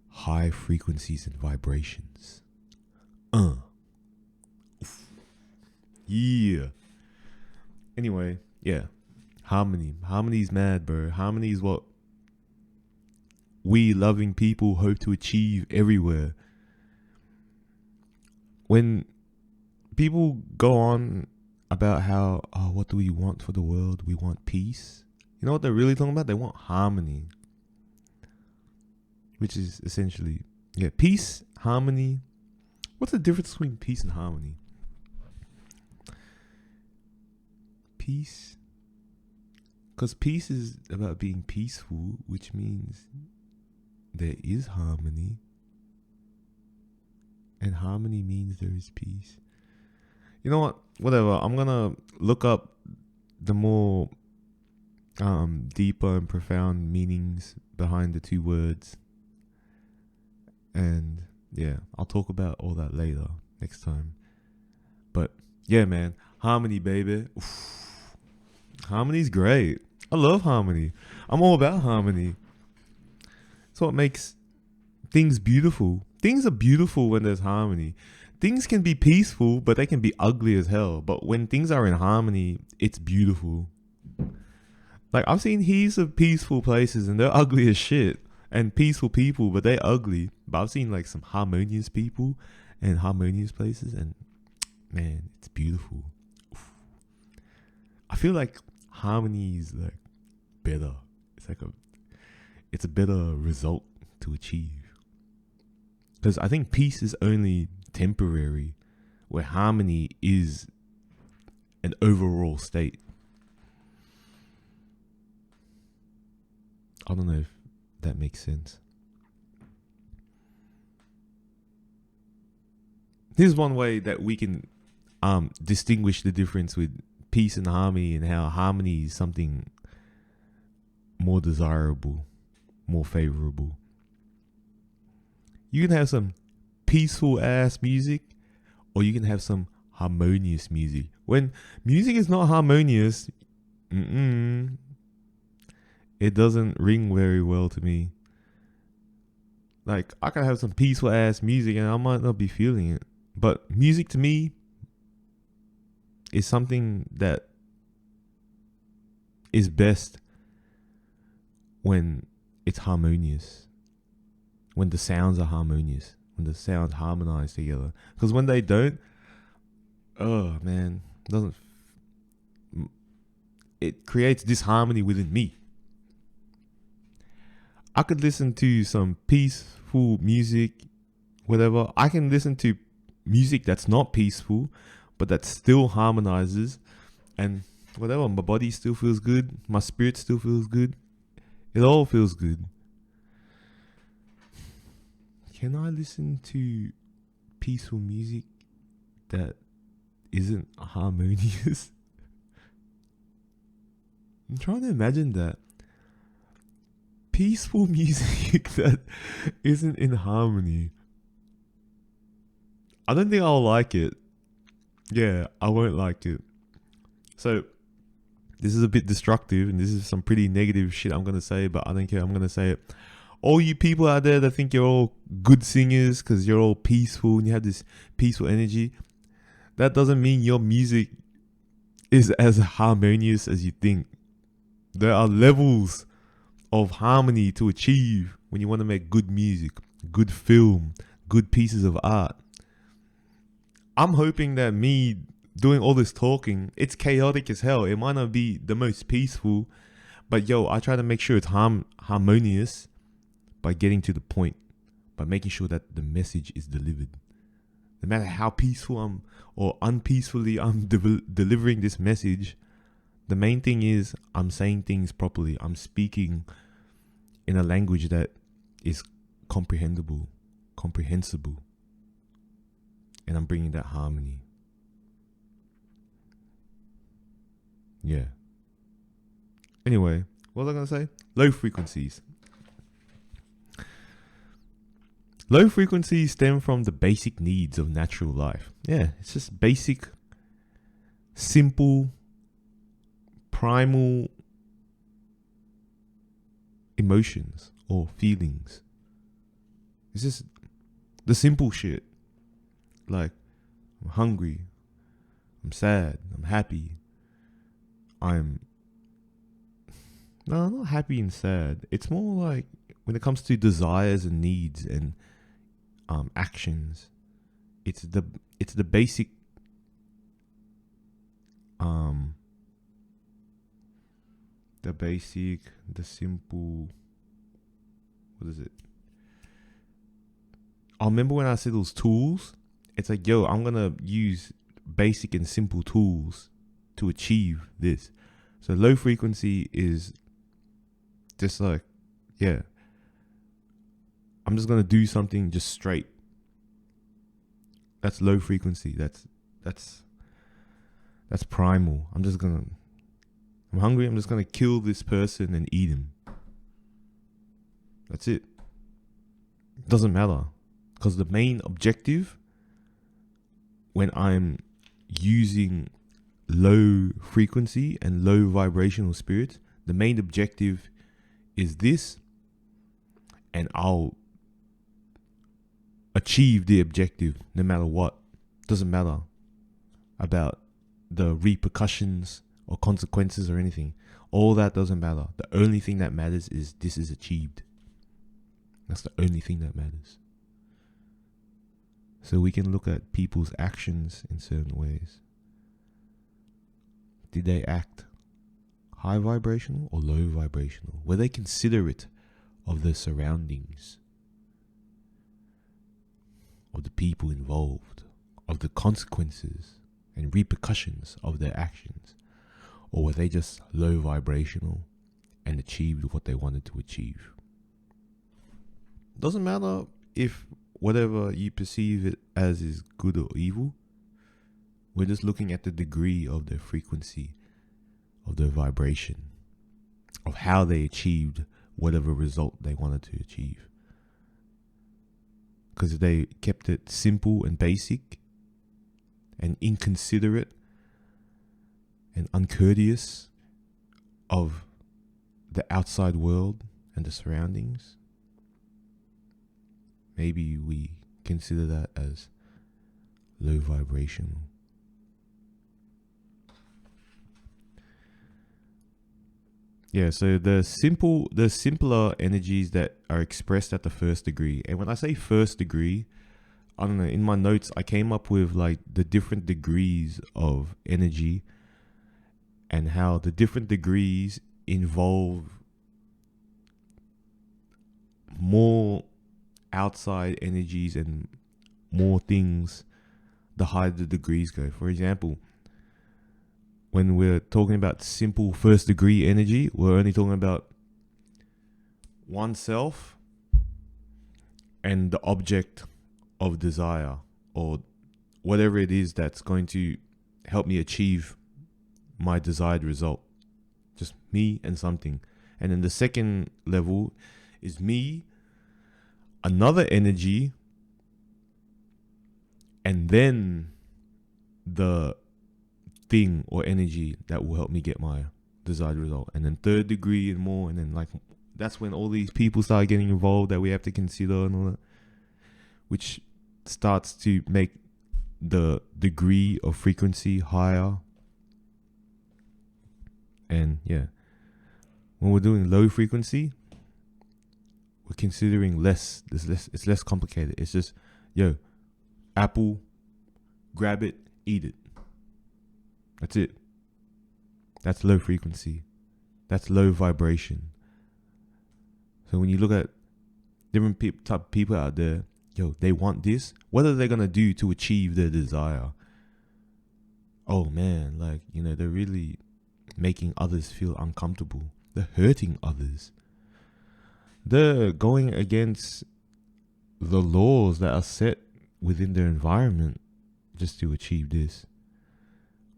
high frequencies and vibrations. Yeah. Anyway, harmony. Harmony is mad, bro. Harmony is what we loving people hope to achieve everywhere. When people go on about how, what do we want for the world? We want peace. You know what they're really talking about? They want harmony. Which is essentially, peace, harmony. What's the difference between peace and harmony? Peace, Because peace is about being peaceful, which means there is harmony. And harmony means there is peace. You know what? Whatever. I'm going to look up the more deeper and profound meanings behind the two words. And yeah, I'll talk about all that later, next time. But yeah, man, harmony, baby. Oof. Harmony's great. I love harmony. I'm all about harmony. It's what makes things beautiful. Things are beautiful when there's harmony. Things can be peaceful, but they can be ugly as hell. But when things are in harmony, it's beautiful. Like, I've seen heaps of peaceful places and they're ugly as shit. And peaceful people, but they're ugly. But I've seen like some harmonious people and harmonious places, and man, it's beautiful. Oof. I feel like harmony is like better. It's a better result to achieve. Because I think peace is only temporary, where harmony is an overall state. I don't know if that makes sense. Here's one way that we can distinguish the difference with peace and harmony, and how harmony is something more desirable, more favorable. You can have some peaceful ass music, or you can have some harmonious music. When music is not harmonious, it doesn't ring very well to me. Like, I can have some peaceful ass music and I might not be feeling it. But music to me is something that is best when it's harmonious. When the sounds are harmonious. When the sounds harmonize together. Because when they don't, oh man, it creates disharmony within me. I could listen to some peaceful music, whatever. I can listen to music that's not peaceful, but that still harmonizes, and whatever, my body still feels good, my spirit still feels good. It all feels good. Can I listen to peaceful music that isn't harmonious? I'm trying to imagine that. Peaceful music that isn't in harmony. I don't think I'll like it. Yeah, I won't like it. So, this is a bit destructive, and this is some pretty negative shit I'm going to say, but I don't care. I'm going to say it. All you people out there that think you're all good singers because you're all peaceful and you have this peaceful energy, that doesn't mean your music is as harmonious as you think. There are levels of harmony to achieve when you want to make good music, good film, good pieces of art. I'm hoping that me doing all this talking, it's chaotic as hell. It might not be the most peaceful, but yo, I try to make sure it's harmonious by getting to the point, by making sure that the message is delivered. No matter how peaceful or unpeacefully I'm delivering this message, the main thing is I'm saying things properly. I'm speaking in a language that is comprehensible, and I'm bringing that harmony. Yeah. Anyway, what was I going to say? Low frequencies. Low frequencies stem from the basic needs of natural life. Yeah, it's just basic, simple, primal emotions or feelings. It's just the simple shit. Like, I'm hungry, I'm sad, I'm happy, I'm not happy and sad. It's more like when it comes to desires and needs and actions, it's the basic the simple, what is it? I remember when I said those tools, it's like, yo, I'm gonna use basic and simple tools to achieve this. So low frequency is just like, yeah, I'm just gonna do something just straight. That's low frequency. That's primal. I'm hungry, I'm just gonna kill this person and eat him. That's it. Doesn't matter. Because the main objective when I'm using low frequency and low vibrational spirits, the main objective is this, and I'll achieve the objective no matter what. Doesn't matter about the repercussions or consequences or anything. All that doesn't matter. The only thing that matters is this is achieved. That's the only thing that matters. So we can look at people's actions in certain ways. Did they act high vibrational or low vibrational? Were they considerate of their surroundings, of the people involved, of the consequences and repercussions of their actions? Or were they just low vibrational and achieved what they wanted to achieve? Doesn't matter if whatever you perceive it as is good or evil. We're just looking at the degree of their frequency, of their vibration, of how they achieved whatever result they wanted to achieve. Because if they kept it simple and basic and inconsiderate and uncourteous of the outside world and the surroundings, maybe we consider that as low vibrational. Yeah, so the simpler energies that are expressed at the first degree. And when I say first degree, I don't know, in my notes I came up with like the different degrees of energy and how the different degrees involve more outside energies and more things the higher the degrees go. For example, when we're talking about simple first degree energy, we're only talking about oneself and the object of desire, or whatever it is that's going to help me achieve my desired result. Just me and something. And then the second level is me, another energy, and then the thing or energy that will help me get my desired result. And then third degree and more, and then like that's when all these people start getting involved that we have to consider and all that, which starts to make the degree of frequency higher. And yeah, when we're doing low frequency, we're considering less. It's less complicated. It's just, yo, apple, grab it, eat it. That's it. That's low frequency. That's low vibration. So when you look at different type of people out there, yo, they want this. What are they gonna do to achieve their desire? Oh man, like, you know, they're really making others feel uncomfortable. They're hurting others. They're going against the laws that are set within their environment just to achieve this.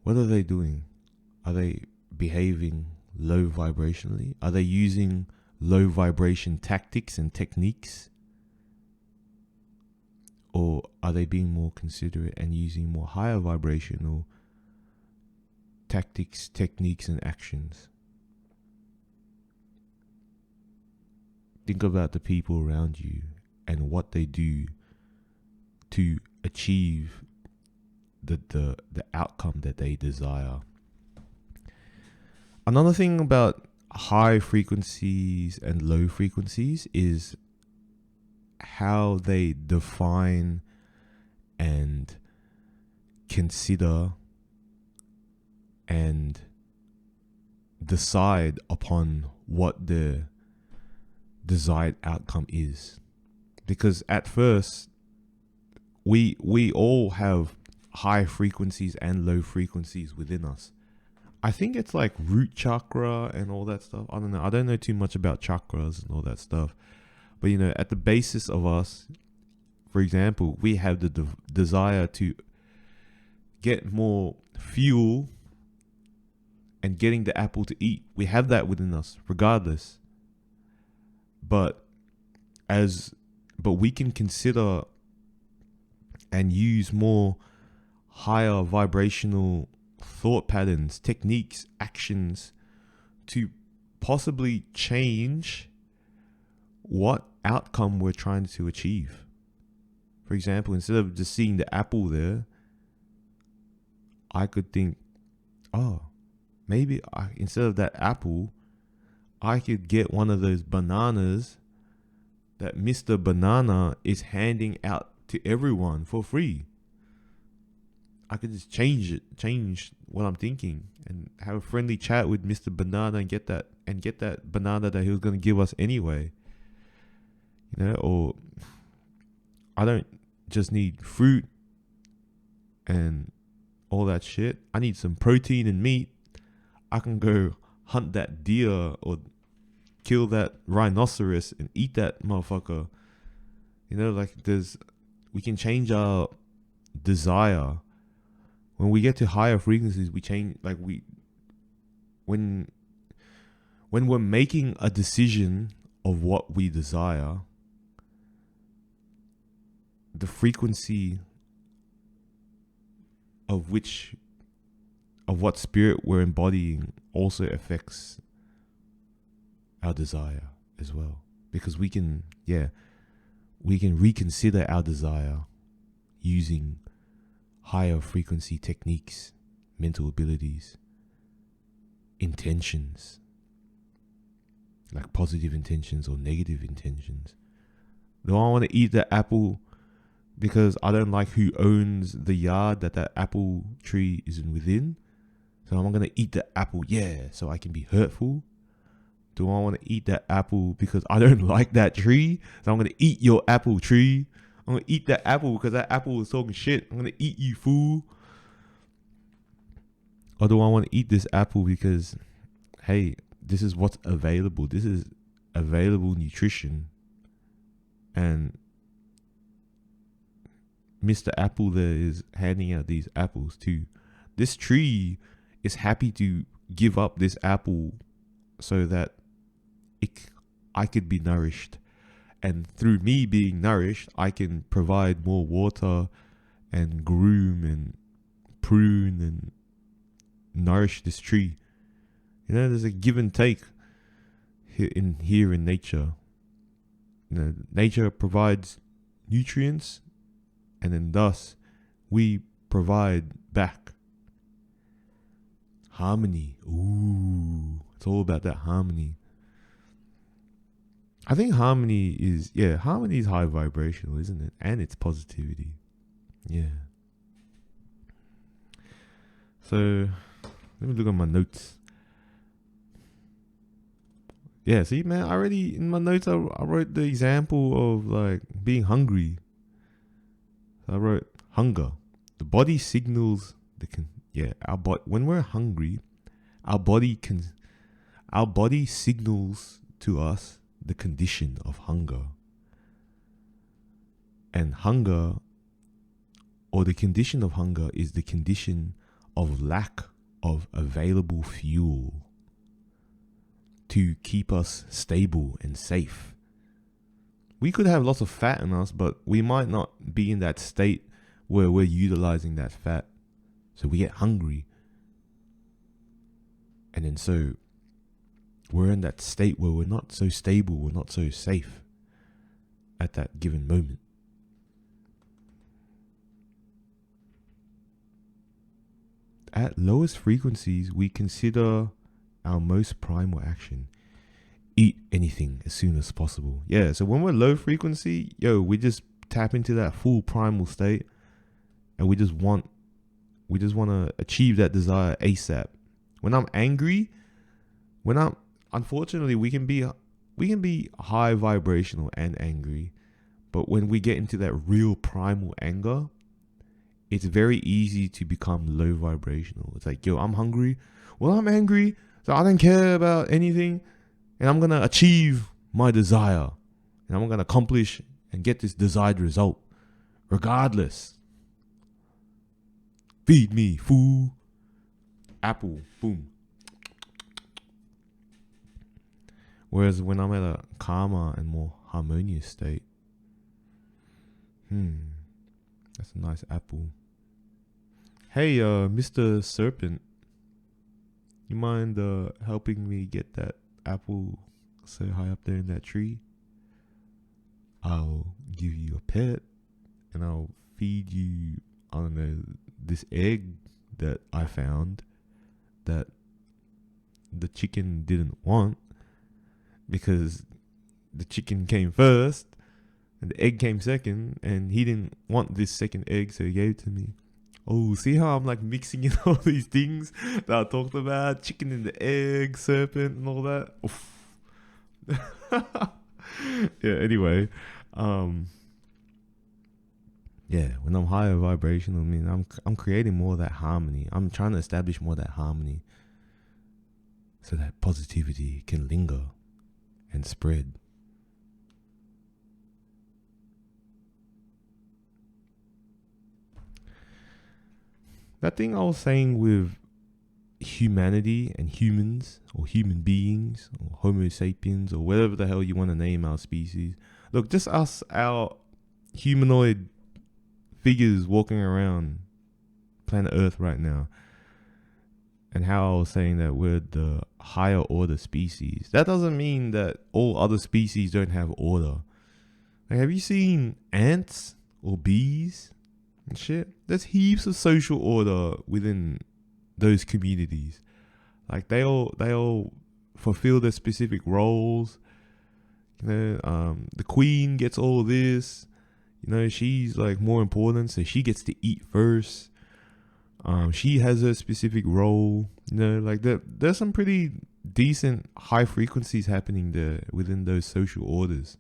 What are they doing? Are they behaving low vibrationally? Are they using low vibration tactics and techniques? Or are they being more considerate and using more higher vibrational tactics, techniques, and actions? Think about the people around you and what they do to achieve the outcome that they desire. Another thing about high frequencies and low frequencies is how they define and consider and decide upon what the desired outcome is. Because at first, we all have high frequencies and low frequencies within us. I think it's like root chakra and all that stuff. I don't know. I don't know too much about chakras and all that stuff. But, you know, at the basis of us, for example, we have the desire to get more fuel and getting the apple to eat. We have that within us, regardless. But we can consider and use more higher vibrational thought patterns, techniques, actions to possibly change what outcome we're trying to achieve. For example, instead of just seeing the apple there, I could think, oh, maybe instead of that apple, I could get one of those bananas that Mr. Banana is handing out to everyone for free. I could just change what I'm thinking, and have a friendly chat with Mr. Banana and get that banana that he was gonna give us anyway. You know, or I don't just need fruit and all that shit. I need some protein and meat. I can go hunt that deer or kill that rhinoceros and eat that motherfucker. You know, like we can change our desire. When we get to higher frequencies, we change, like when we're making a decision of what we desire, the frequency of what spirit we're embodying also affects our desire as well. Because we can reconsider our desire using higher frequency techniques, mental abilities, intentions, like positive intentions or negative intentions. Do I want to eat the apple because I don't like who owns the yard that apple tree is within? So I'm going to eat the apple, so I can be hurtful? Do I want to eat that apple because I don't like that tree? So I'm going to eat your apple tree. I'm going to eat that apple because that apple is talking shit. I'm going to eat you, fool. Or do I want to eat this apple because, hey, this is what's available. This is available nutrition. And Mr. Apple there is handing out these apples too. This tree is happy to give up this apple so that I could be nourished. And through me being nourished, I can provide more water and groom and prune and nourish this tree. You know, there's a give and take here in nature. You know, nature provides nutrients, and then thus we provide back. Harmony. Ooh, it's all about that harmony. I think harmony is high vibrational, isn't it? And it's positivity. Yeah. So let me look at my notes. Yeah, see, man, I already in my notes I wrote the example of like being hungry. So I wrote hunger. The body signals when we're hungry, our body signals to us the condition of hunger. And hunger, or the condition of hunger, is the condition of lack of available fuel to keep us stable and safe. We could have lots of fat in us, but we might not be in that state where we're utilizing that fat. So we get hungry. And then so we're in that state where we're not so stable, we're not so safe at that given moment. At lowest frequencies, we consider our most primal action: eat anything as soon as possible. Yeah, so when we're low frequency, we just tap into that full primal state, and we just want to achieve that desire ASAP. When I'm angry, unfortunately, we can be high vibrational and angry, but when we get into that real primal anger, it's very easy to become low vibrational. It's like, yo, I'm hungry. Well, I'm angry, so I don't care about anything, and I'm gonna achieve my desire, and I'm gonna accomplish and get this desired result, regardless. Feed me, fool. Apple, boom. Whereas when I'm at a calmer and more harmonious state, that's a nice apple. Hey, Mr. Serpent, you mind helping me get that apple so high up there in that tree? I'll give you a pet, and I'll feed you, I don't know, this egg that I found that the chicken didn't want, because the chicken came first and the egg came second, and he didn't want this second egg, so he gave it to me. Oh, see how I'm like mixing in all these things that I talked about? Chicken and the egg, serpent, and all that. Oof. Yeah, anyway. Yeah, when I'm higher vibrational, I mean, I'm creating more of that harmony. I'm trying to establish more of that harmony so that positivity can linger and spread. That thing I was saying with humanity and humans, or human beings, or Homo sapiens, or whatever the hell you want to name our species. Look, just us, our humanoid figures walking around planet Earth right now, and how I was saying that we're the higher order species. That doesn't mean that all other species don't have order. Like, have you seen ants or bees and shit? There's heaps of social order within those communities. Like, they all fulfill their specific roles. You know, the queen gets all this. You know, she's like more important, so she gets to eat first. She has a specific role. You know, like there's some pretty decent high frequencies happening there within those social orders,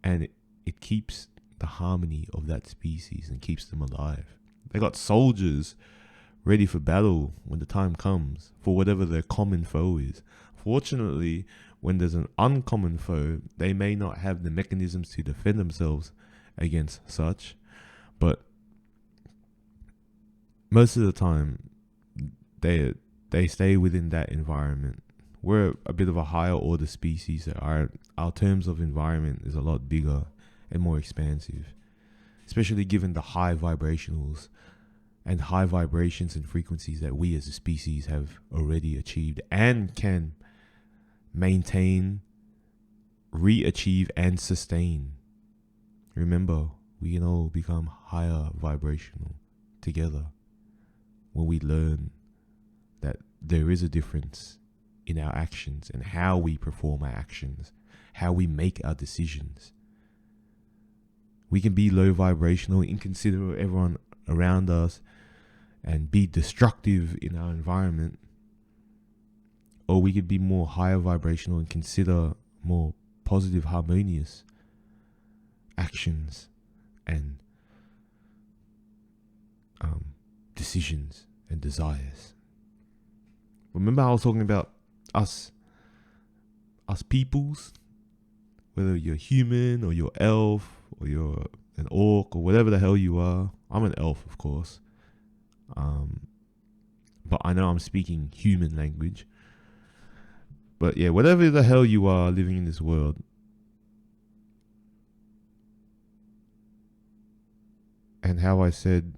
and it keeps the harmony of that species and keeps them alive. They got soldiers ready for battle when the time comes for whatever their common foe is. Fortunately, when there's an uncommon foe, they may not have the mechanisms to defend themselves against such, but most of the time they stay within that environment. We're a bit of a higher order species. Our terms of environment is a lot bigger and more expansive, especially given the high vibrationals and high vibrations and frequencies that we as a species have already achieved and can maintain, re-achieve, and sustain. Remember, we can all become higher vibrational together when we learn that there is a difference in our actions and how we perform our actions, how we make our decisions. We can be low vibrational, inconsiderate of everyone around us, and be destructive in our environment. Or we could be more higher vibrational and consider more positive, harmonious actions and decisions and desires. Remember how I was talking about us peoples? Whether you're human or you're elf or you're an orc or whatever the hell you are. I'm an elf, of course. But I know I'm speaking human language. But yeah, whatever the hell you are living in this world, and how I said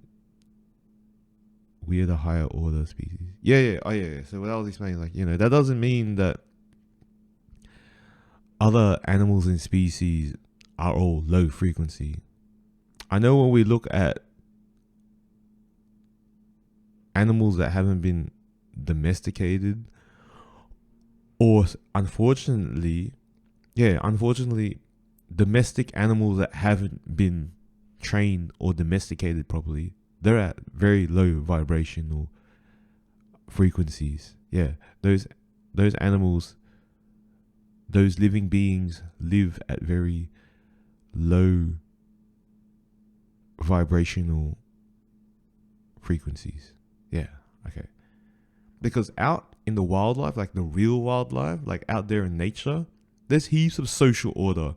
we are the higher order species. Yeah. So what I was explaining, like, you know, that doesn't mean that other animals and species are all low frequency. I know when we look at animals that haven't been domesticated, or unfortunately, domestic animals that haven't been trained or domesticated properly, they're at very low vibrational frequencies. Yeah, those animals, those living beings live at very low vibrational frequencies. Yeah, okay. Because out in the wildlife, like the real wildlife, like out there in nature, there's heaps of social order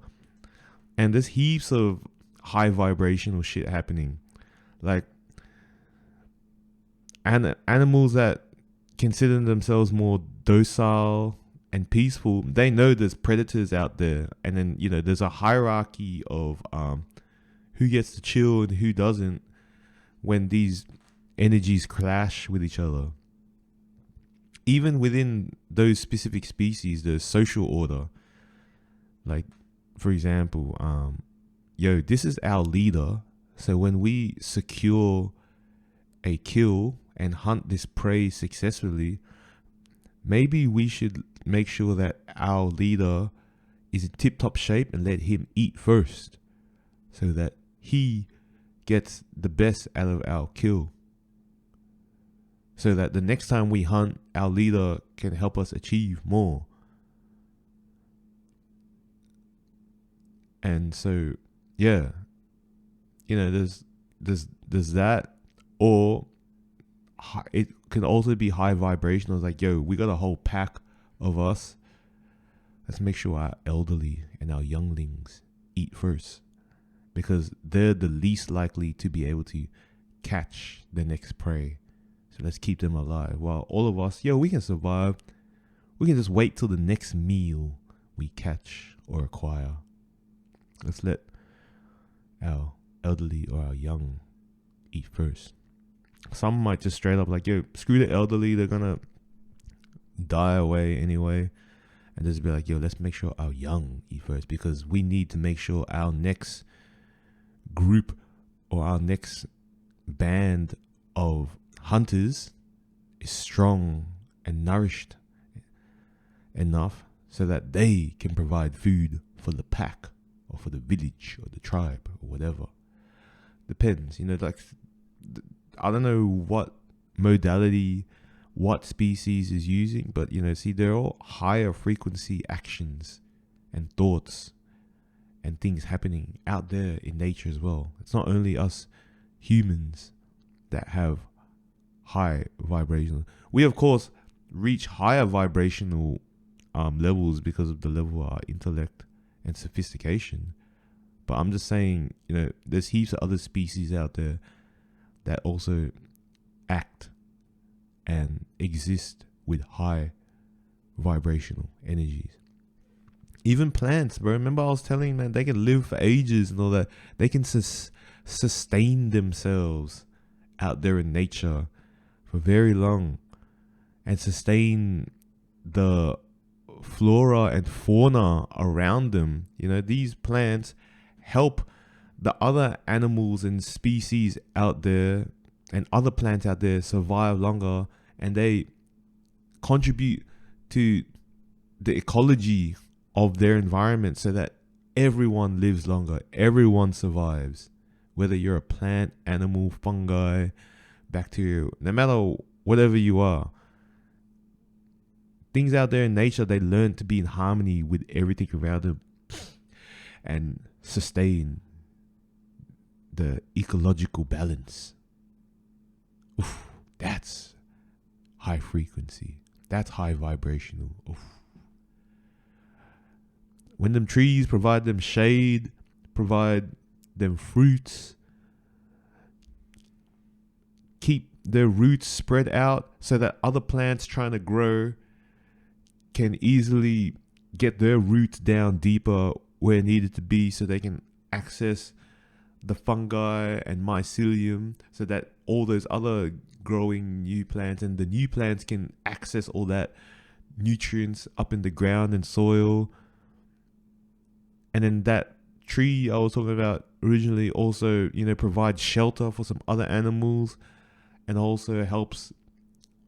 and there's heaps of high vibrational shit happening. Like animals that consider themselves more docile and peaceful, they know there's predators out there, and then there's a hierarchy of who gets to chill and who doesn't when these energies clash with each other. Even within those specific species, there's social order. Like, for example, this is our leader, so when we secure a kill and hunt this prey successfully, maybe we should make sure that our leader is in tip-top shape and let him eat first, so that he gets the best out of our kill, so that the next time we hunt, our leader can help us achieve more. And so, yeah, there's that, or it can also be high vibrational. It's like, we got a whole pack of us. Let's make sure our elderly and our younglings eat first, because they're the least likely to be able to catch the next prey. So let's keep them alive. While all of us, we can survive. We can just wait till the next meal we catch or acquire. Let's let our elderly or our young eat first. Some might just straight up like, screw the elderly, they're gonna die away anyway. And just be like, let's make sure our young eat first, because we need to make sure our next group or our next band of hunters is strong and nourished enough so that they can provide food for the pack or for the village or the tribe or whatever. Depends, like, I don't know what modality, what species is using, but they're all higher frequency actions and thoughts and things happening out there in nature as well. It's not only us humans that have high vibrational. We of course reach higher vibrational levels because of the level of our intellect and sophistication. But I'm just saying, there's heaps of other species out there that also act and exist with high vibrational energies. Even plants, bro. Remember I was telling you, man, they can live for ages and all that. They can sustain themselves out there in nature for very long and sustain the flora and fauna around them. These plants help the other animals and species out there and other plants out there survive longer, and they contribute to the ecology of their environment so that everyone lives longer, everyone survives, whether you're a plant, animal, fungi, bacteria, no matter whatever you are. Things out there in nature, they learn to be in harmony with everything around them and sustain the ecological balance. Oof, that's high frequency. That's high vibrational. Oof. When them trees provide them shade, provide them fruits, keep their roots spread out so that other plants trying to grow can easily get their roots down deeper where it needed to be, so they can access the fungi and mycelium, so that all those other growing new plants and the new plants can access all that nutrients up in the ground and soil. And then that tree I was talking about originally also, provides shelter for some other animals, and also helps,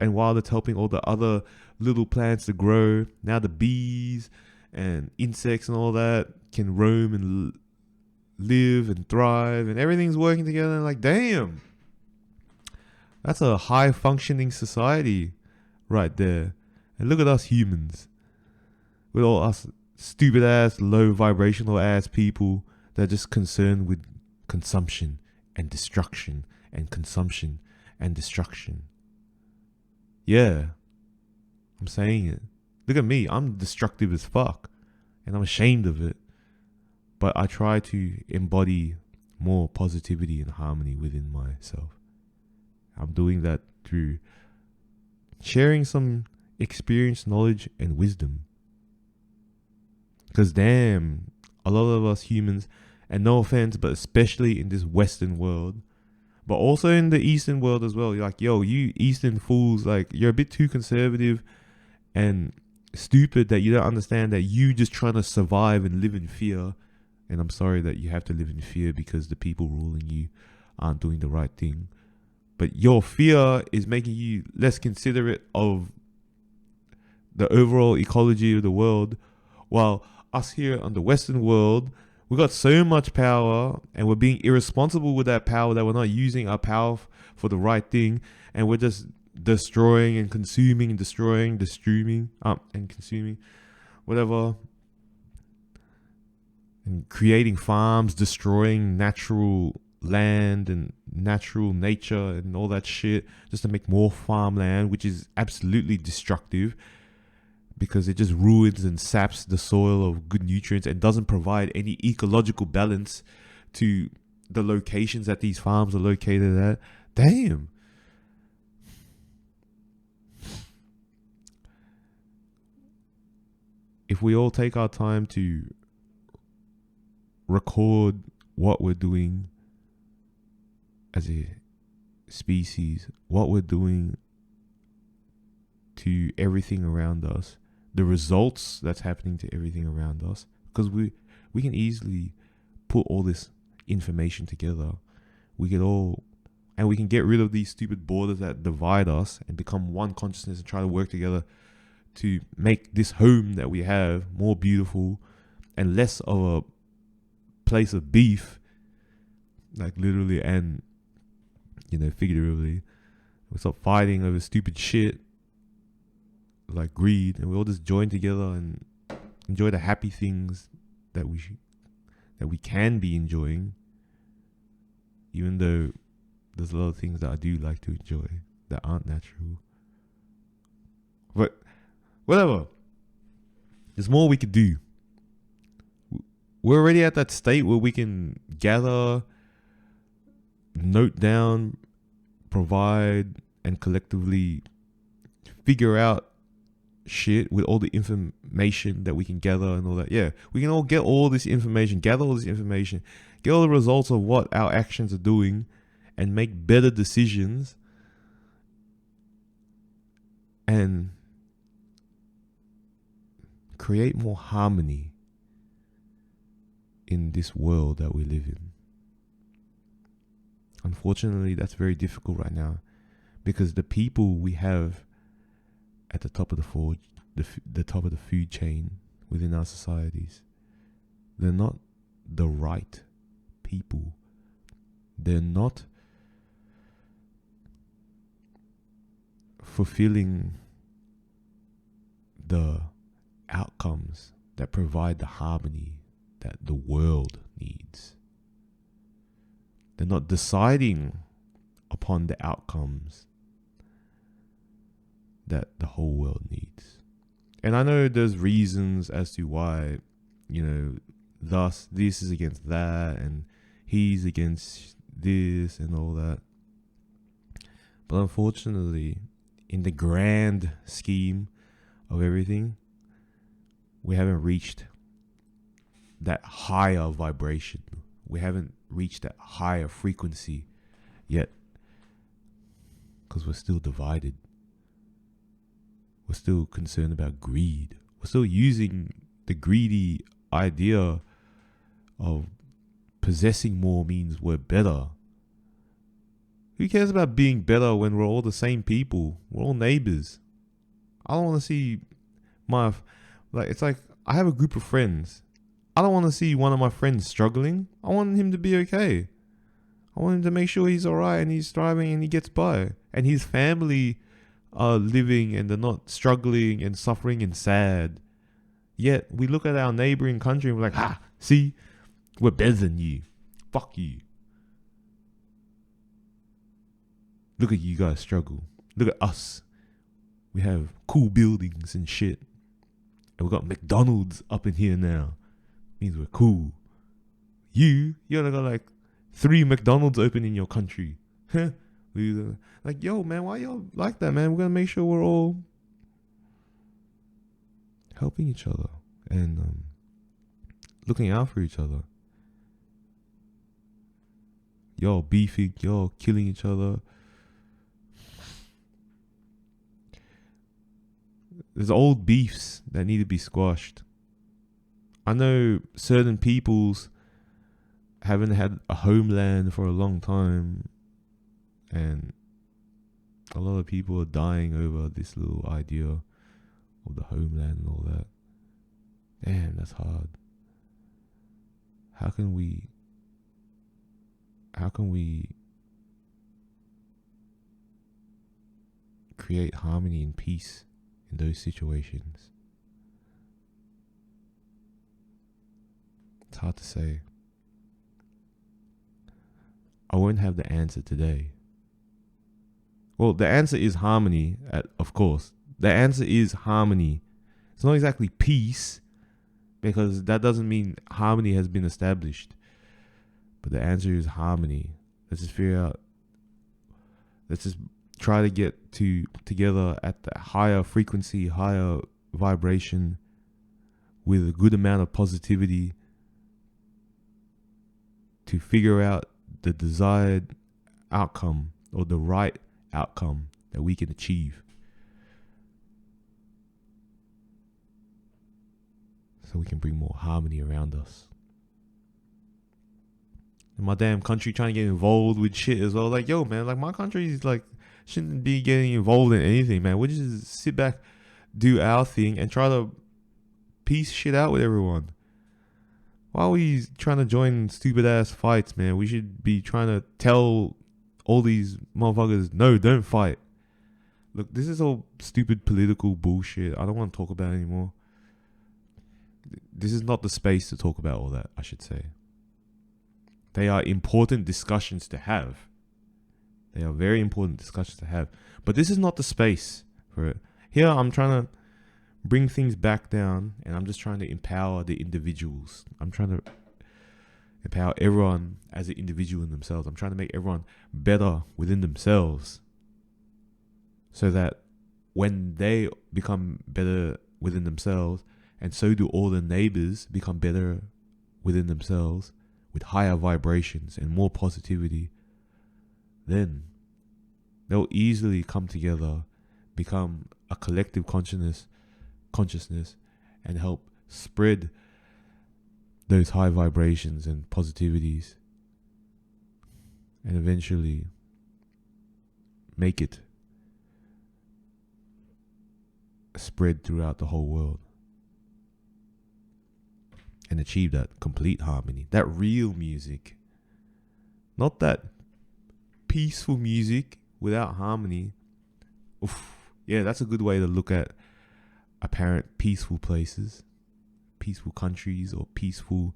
and while it's helping all the other little plants to grow, now the bees and insects and all that can roam and live and thrive, and everything's working together. And like, damn, that's a high functioning society right there. And look at us humans, with all us stupid ass, low vibrational ass people that are just concerned with consumption, and destruction and consumption and destruction. Yeah, I'm saying it. Look at me. I'm destructive as fuck. And I'm ashamed of it. But I try to embody more positivity and harmony within myself. I'm doing that through sharing some experience, knowledge, and wisdom. Because damn, a lot of us humans, and no offense, but especially in this Western world, but also in the Eastern world as well, you're like, yo, you Eastern fools, like, you're a bit too conservative and stupid that you don't understand that you just trying to survive and live in fear. And I'm sorry that you have to live in fear because the people ruling you aren't doing the right thing. But your fear is making you less considerate of the overall ecology of the world, while us here on the Western world, we got so much power and we're being irresponsible with that power that we're not using our power for the right thing, and we're just destroying and consuming and destroying, and consuming whatever, and creating farms, destroying natural land and natural nature and all that shit just to make more farmland, which is absolutely destructive because it just ruins and saps the soil of good nutrients and doesn't provide any ecological balance to the locations that these farms are located at. Damn. If we all take our time to record what we're doing as a species, what we're doing to everything around us, the results that's happening to everything around us, because we can easily put all this information together. We can get rid of these stupid borders that divide us and become one consciousness and try to work together to make this home that we have more beautiful and less of a place of beef, like literally and figuratively. We stop fighting over stupid shit like greed, and we all just join together and enjoy the happy things that we can be enjoying, even though there's a lot of things that I do like to enjoy that aren't natural. But whatever, there's more we could do. We're already at that state where we can gather, note down, provide, and collectively figure out shit with all the information that we can gather and all that. Yeah, we can all get all this information, gather all this information, get all the results of what our actions are doing, and make better decisions and create more harmony in this world that we live in. Unfortunately, that's very difficult right now because the people we have at the top of the top of the food chain within our societies, they're not the right people. They're not fulfilling the outcomes that provide the harmony that the world needs. They're not deciding upon the outcomes that the whole world needs. And I know there's reasons as to why, thus this is against that and he's against this and all that. But unfortunately, in the grand scheme of everything, we haven't reached that higher vibration. We haven't reached that higher frequency yet because we're still divided. We're still concerned about greed. We're still using the greedy idea of possessing more means we're better. Who cares about being better when we're all the same people? We're all neighbors. I don't want to see it's like I have a group of friends. I don't want to see one of my friends struggling. I want him to be okay. I want him to make sure he's alright and he's thriving and he gets by. And his family are living and they're not struggling and suffering and sad. Yet we look at our neighboring country and we're like, see, we're better than you. Fuck you. Look at you guys struggle. Look at us. We have cool buildings and shit. And we got McDonald's up in here now. Means we're cool. You only got like 3 McDonald's open in your country. Like, yo, man, why y'all like that, man? We're gonna make sure we're all helping each other and looking out for each other. Y'all beefing, y'all killing each other. There's old beefs that need to be squashed. I know certain peoples haven't had a homeland for a long time, and a lot of people are dying over this little idea of the homeland and all that. Damn, that's hard. How can we create harmony and peace in those situations? It's hard to say. I won't have the answer today. Well, the answer is harmony, of course. The answer is harmony. It's not exactly peace, because that doesn't mean harmony has been established. But the answer is harmony. Let's just figure out. Let's just try to get together at the higher frequency, higher vibration, with a good amount of positivity, to figure out the desired outcome, or the right outcome that we can achieve. So we can bring more harmony around us. And my damn country trying to get involved with shit as well. Like, yo, man, like, my country is like, shouldn't be getting involved in anything, man. We just sit back, do our thing, and try to piece shit out with everyone. Why are we trying to join stupid ass fights, man? We should be trying to tell all these motherfuckers, no, don't fight. Look, this is all stupid political bullshit. I don't want to talk about it anymore. This is not the space to talk about all that, I should say. They are important discussions to have. They are very important discussions to have. But this is not the space for it. Here, I'm trying to bring things back down, and I'm just trying to empower the individuals. I'm trying to empower everyone as an individual in themselves. I'm trying to make everyone better within themselves, so that when they become better within themselves, and so do all the neighbors become better within themselves, with higher vibrations and more positivity, then they'll easily come together, become a collective consciousness, and help spread those high vibrations and positivities, and eventually make it spread throughout the whole world, and achieve that complete harmony, that real music, not that peaceful music without harmony. Oof. Yeah, that's a good way to look at apparent peaceful places, peaceful countries, or peaceful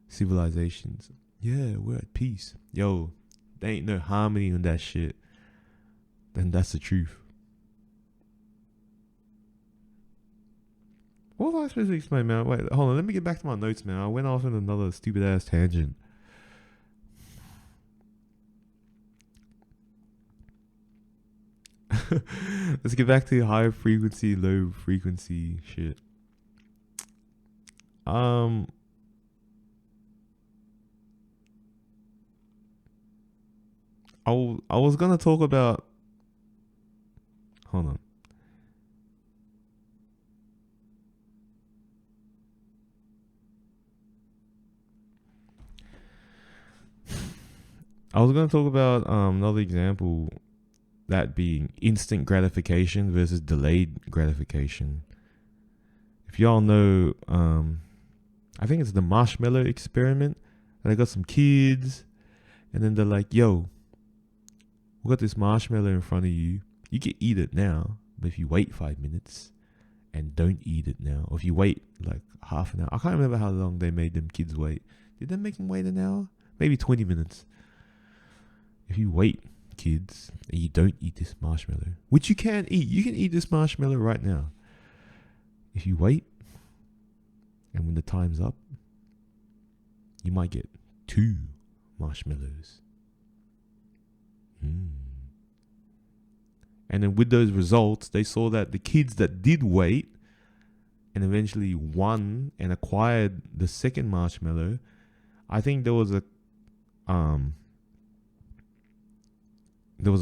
civilizations. Yeah, we're at peace. Yo, there ain't no harmony in that shit. Then that's the truth. What was I supposed to explain, man? Wait, hold on. Let me get back to my notes, man. I went off on another stupid ass tangent. Let's get back to high frequency, low frequency shit. I was gonna talk about. Hold on. I was going to talk about another example, that being instant gratification versus delayed gratification. If y'all know, I think it's the marshmallow experiment. And they got some kids, and then they're like, yo, we got this marshmallow in front of you. You can eat it now, but if you wait 5 minutes and don't eat it now, or if you wait like half an hour. I can't remember how long they made them kids wait. Did they make them wait an hour? Maybe 20 minutes. If you wait kids, and you don't eat this marshmallow, which you can eat. You can eat this marshmallow right now. If you wait, and when the time's up, you might get 2 marshmallows. And then with those results, they saw that the kids that did wait and eventually won and acquired the second marshmallow, I think there was a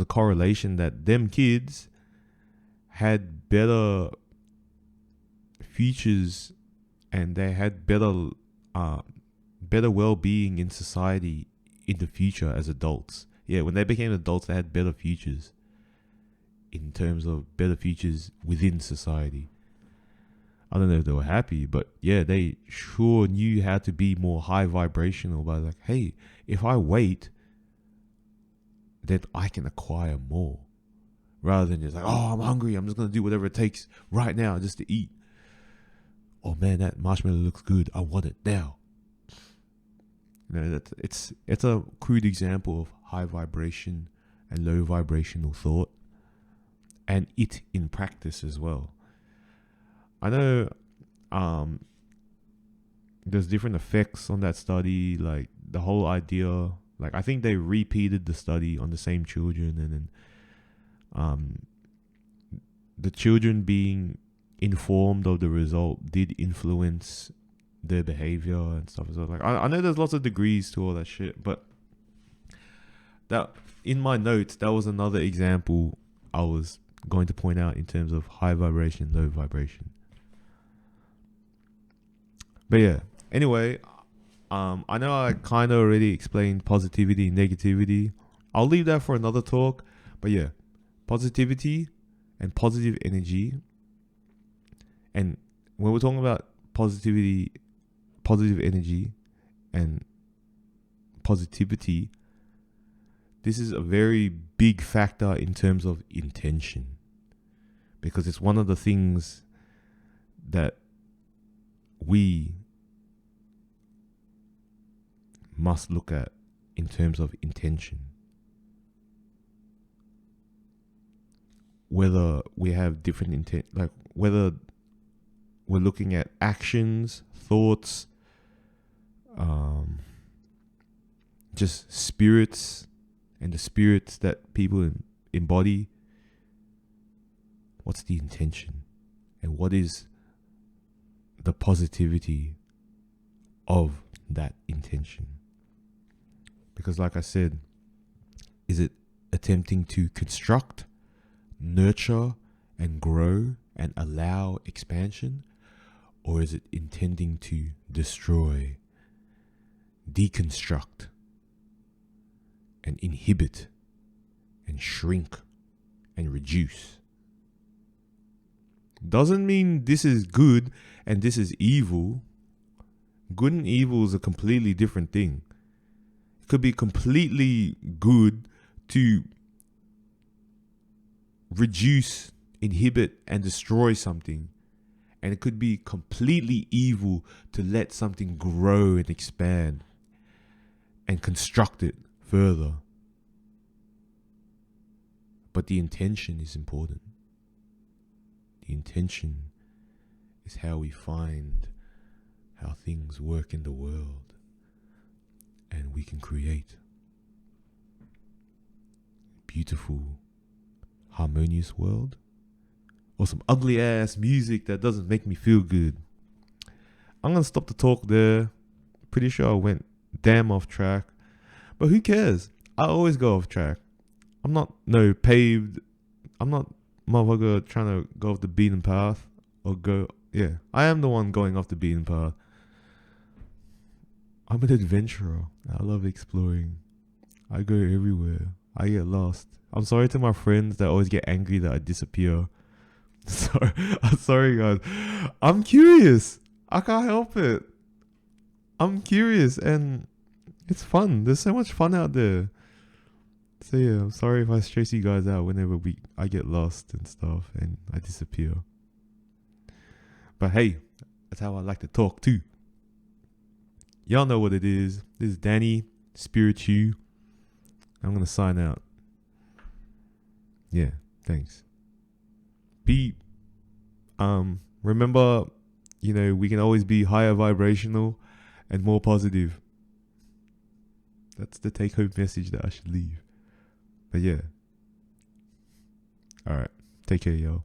correlation that them kids had better futures and they had better well-being in society in the future as adults. Yeah, when they became adults, they had better futures in terms of better futures within society. I don't know if they were happy, but yeah, they sure knew how to be more high vibrational by like, hey, if I wait, then I can acquire more. Rather than just like, oh, I'm hungry, I'm just going to do whatever it takes right now just to eat. Oh man, that marshmallow looks good, I want it now. You know, it's a crude example of high vibration and low vibrational thought, and it in practice as well. I know there's different effects on that study, like the whole idea, like I think they repeated the study on the same children, and then the children being informed of the result did influence their behavior and stuff as well. Like I know there's lots of degrees to all that shit, but that in my notes, that was another example I was going to point out in terms of high vibration, low vibration. But yeah, anyway, I know I kind of already explained positivity and negativity. I'll leave that for another talk. But yeah, positivity and positive energy. And when we're talking about positivity, positive energy, and positivity, this is a very big factor in terms of intention. Because it's one of the things that we must look at in terms of intention. Whether we have different intent, like whether we're looking at actions, thoughts, just spirits and the spirits that people embody. What's the intention? And what is the positivity of that intention? Because like I said, is it attempting to construct, nurture, and grow and allow expansion? Or is it intending to destroy, deconstruct, and inhibit, and shrink, and reduce? Doesn't mean this is good and this is evil. Good and evil is a completely different thing. It could be completely good to reduce, inhibit, and destroy something. And it could be completely evil to let something grow and expand and construct it further. But the intention is important. The intention is how we find how things work in the world, and we can create beautiful, harmonious world, or some ugly ass music that doesn't make me feel good. I'm gonna stop the talk there. Pretty sure I went damn off track, but who cares? I always go off track. I'm not motherfucker trying to go off the beaten path or go. Yeah, I am the one going off the beaten path. I'm an adventurer. I love exploring. I go everywhere. I get lost. I'm sorry to my friends that always get angry that I disappear. I'm sorry guys. I'm curious. I can't help it. I'm curious and it's fun. There's so much fun out there. So yeah, I'm sorry if I stress you guys out whenever I get lost and stuff and I disappear. But hey, that's how I like to talk too. Y'all know what it is. This is Danny, Spiritu. I'm going to sign out. Yeah, thanks. Be remember, we can always be higher vibrational and more positive. That's the take home message that I should leave. But yeah. All right. Take care, y'all.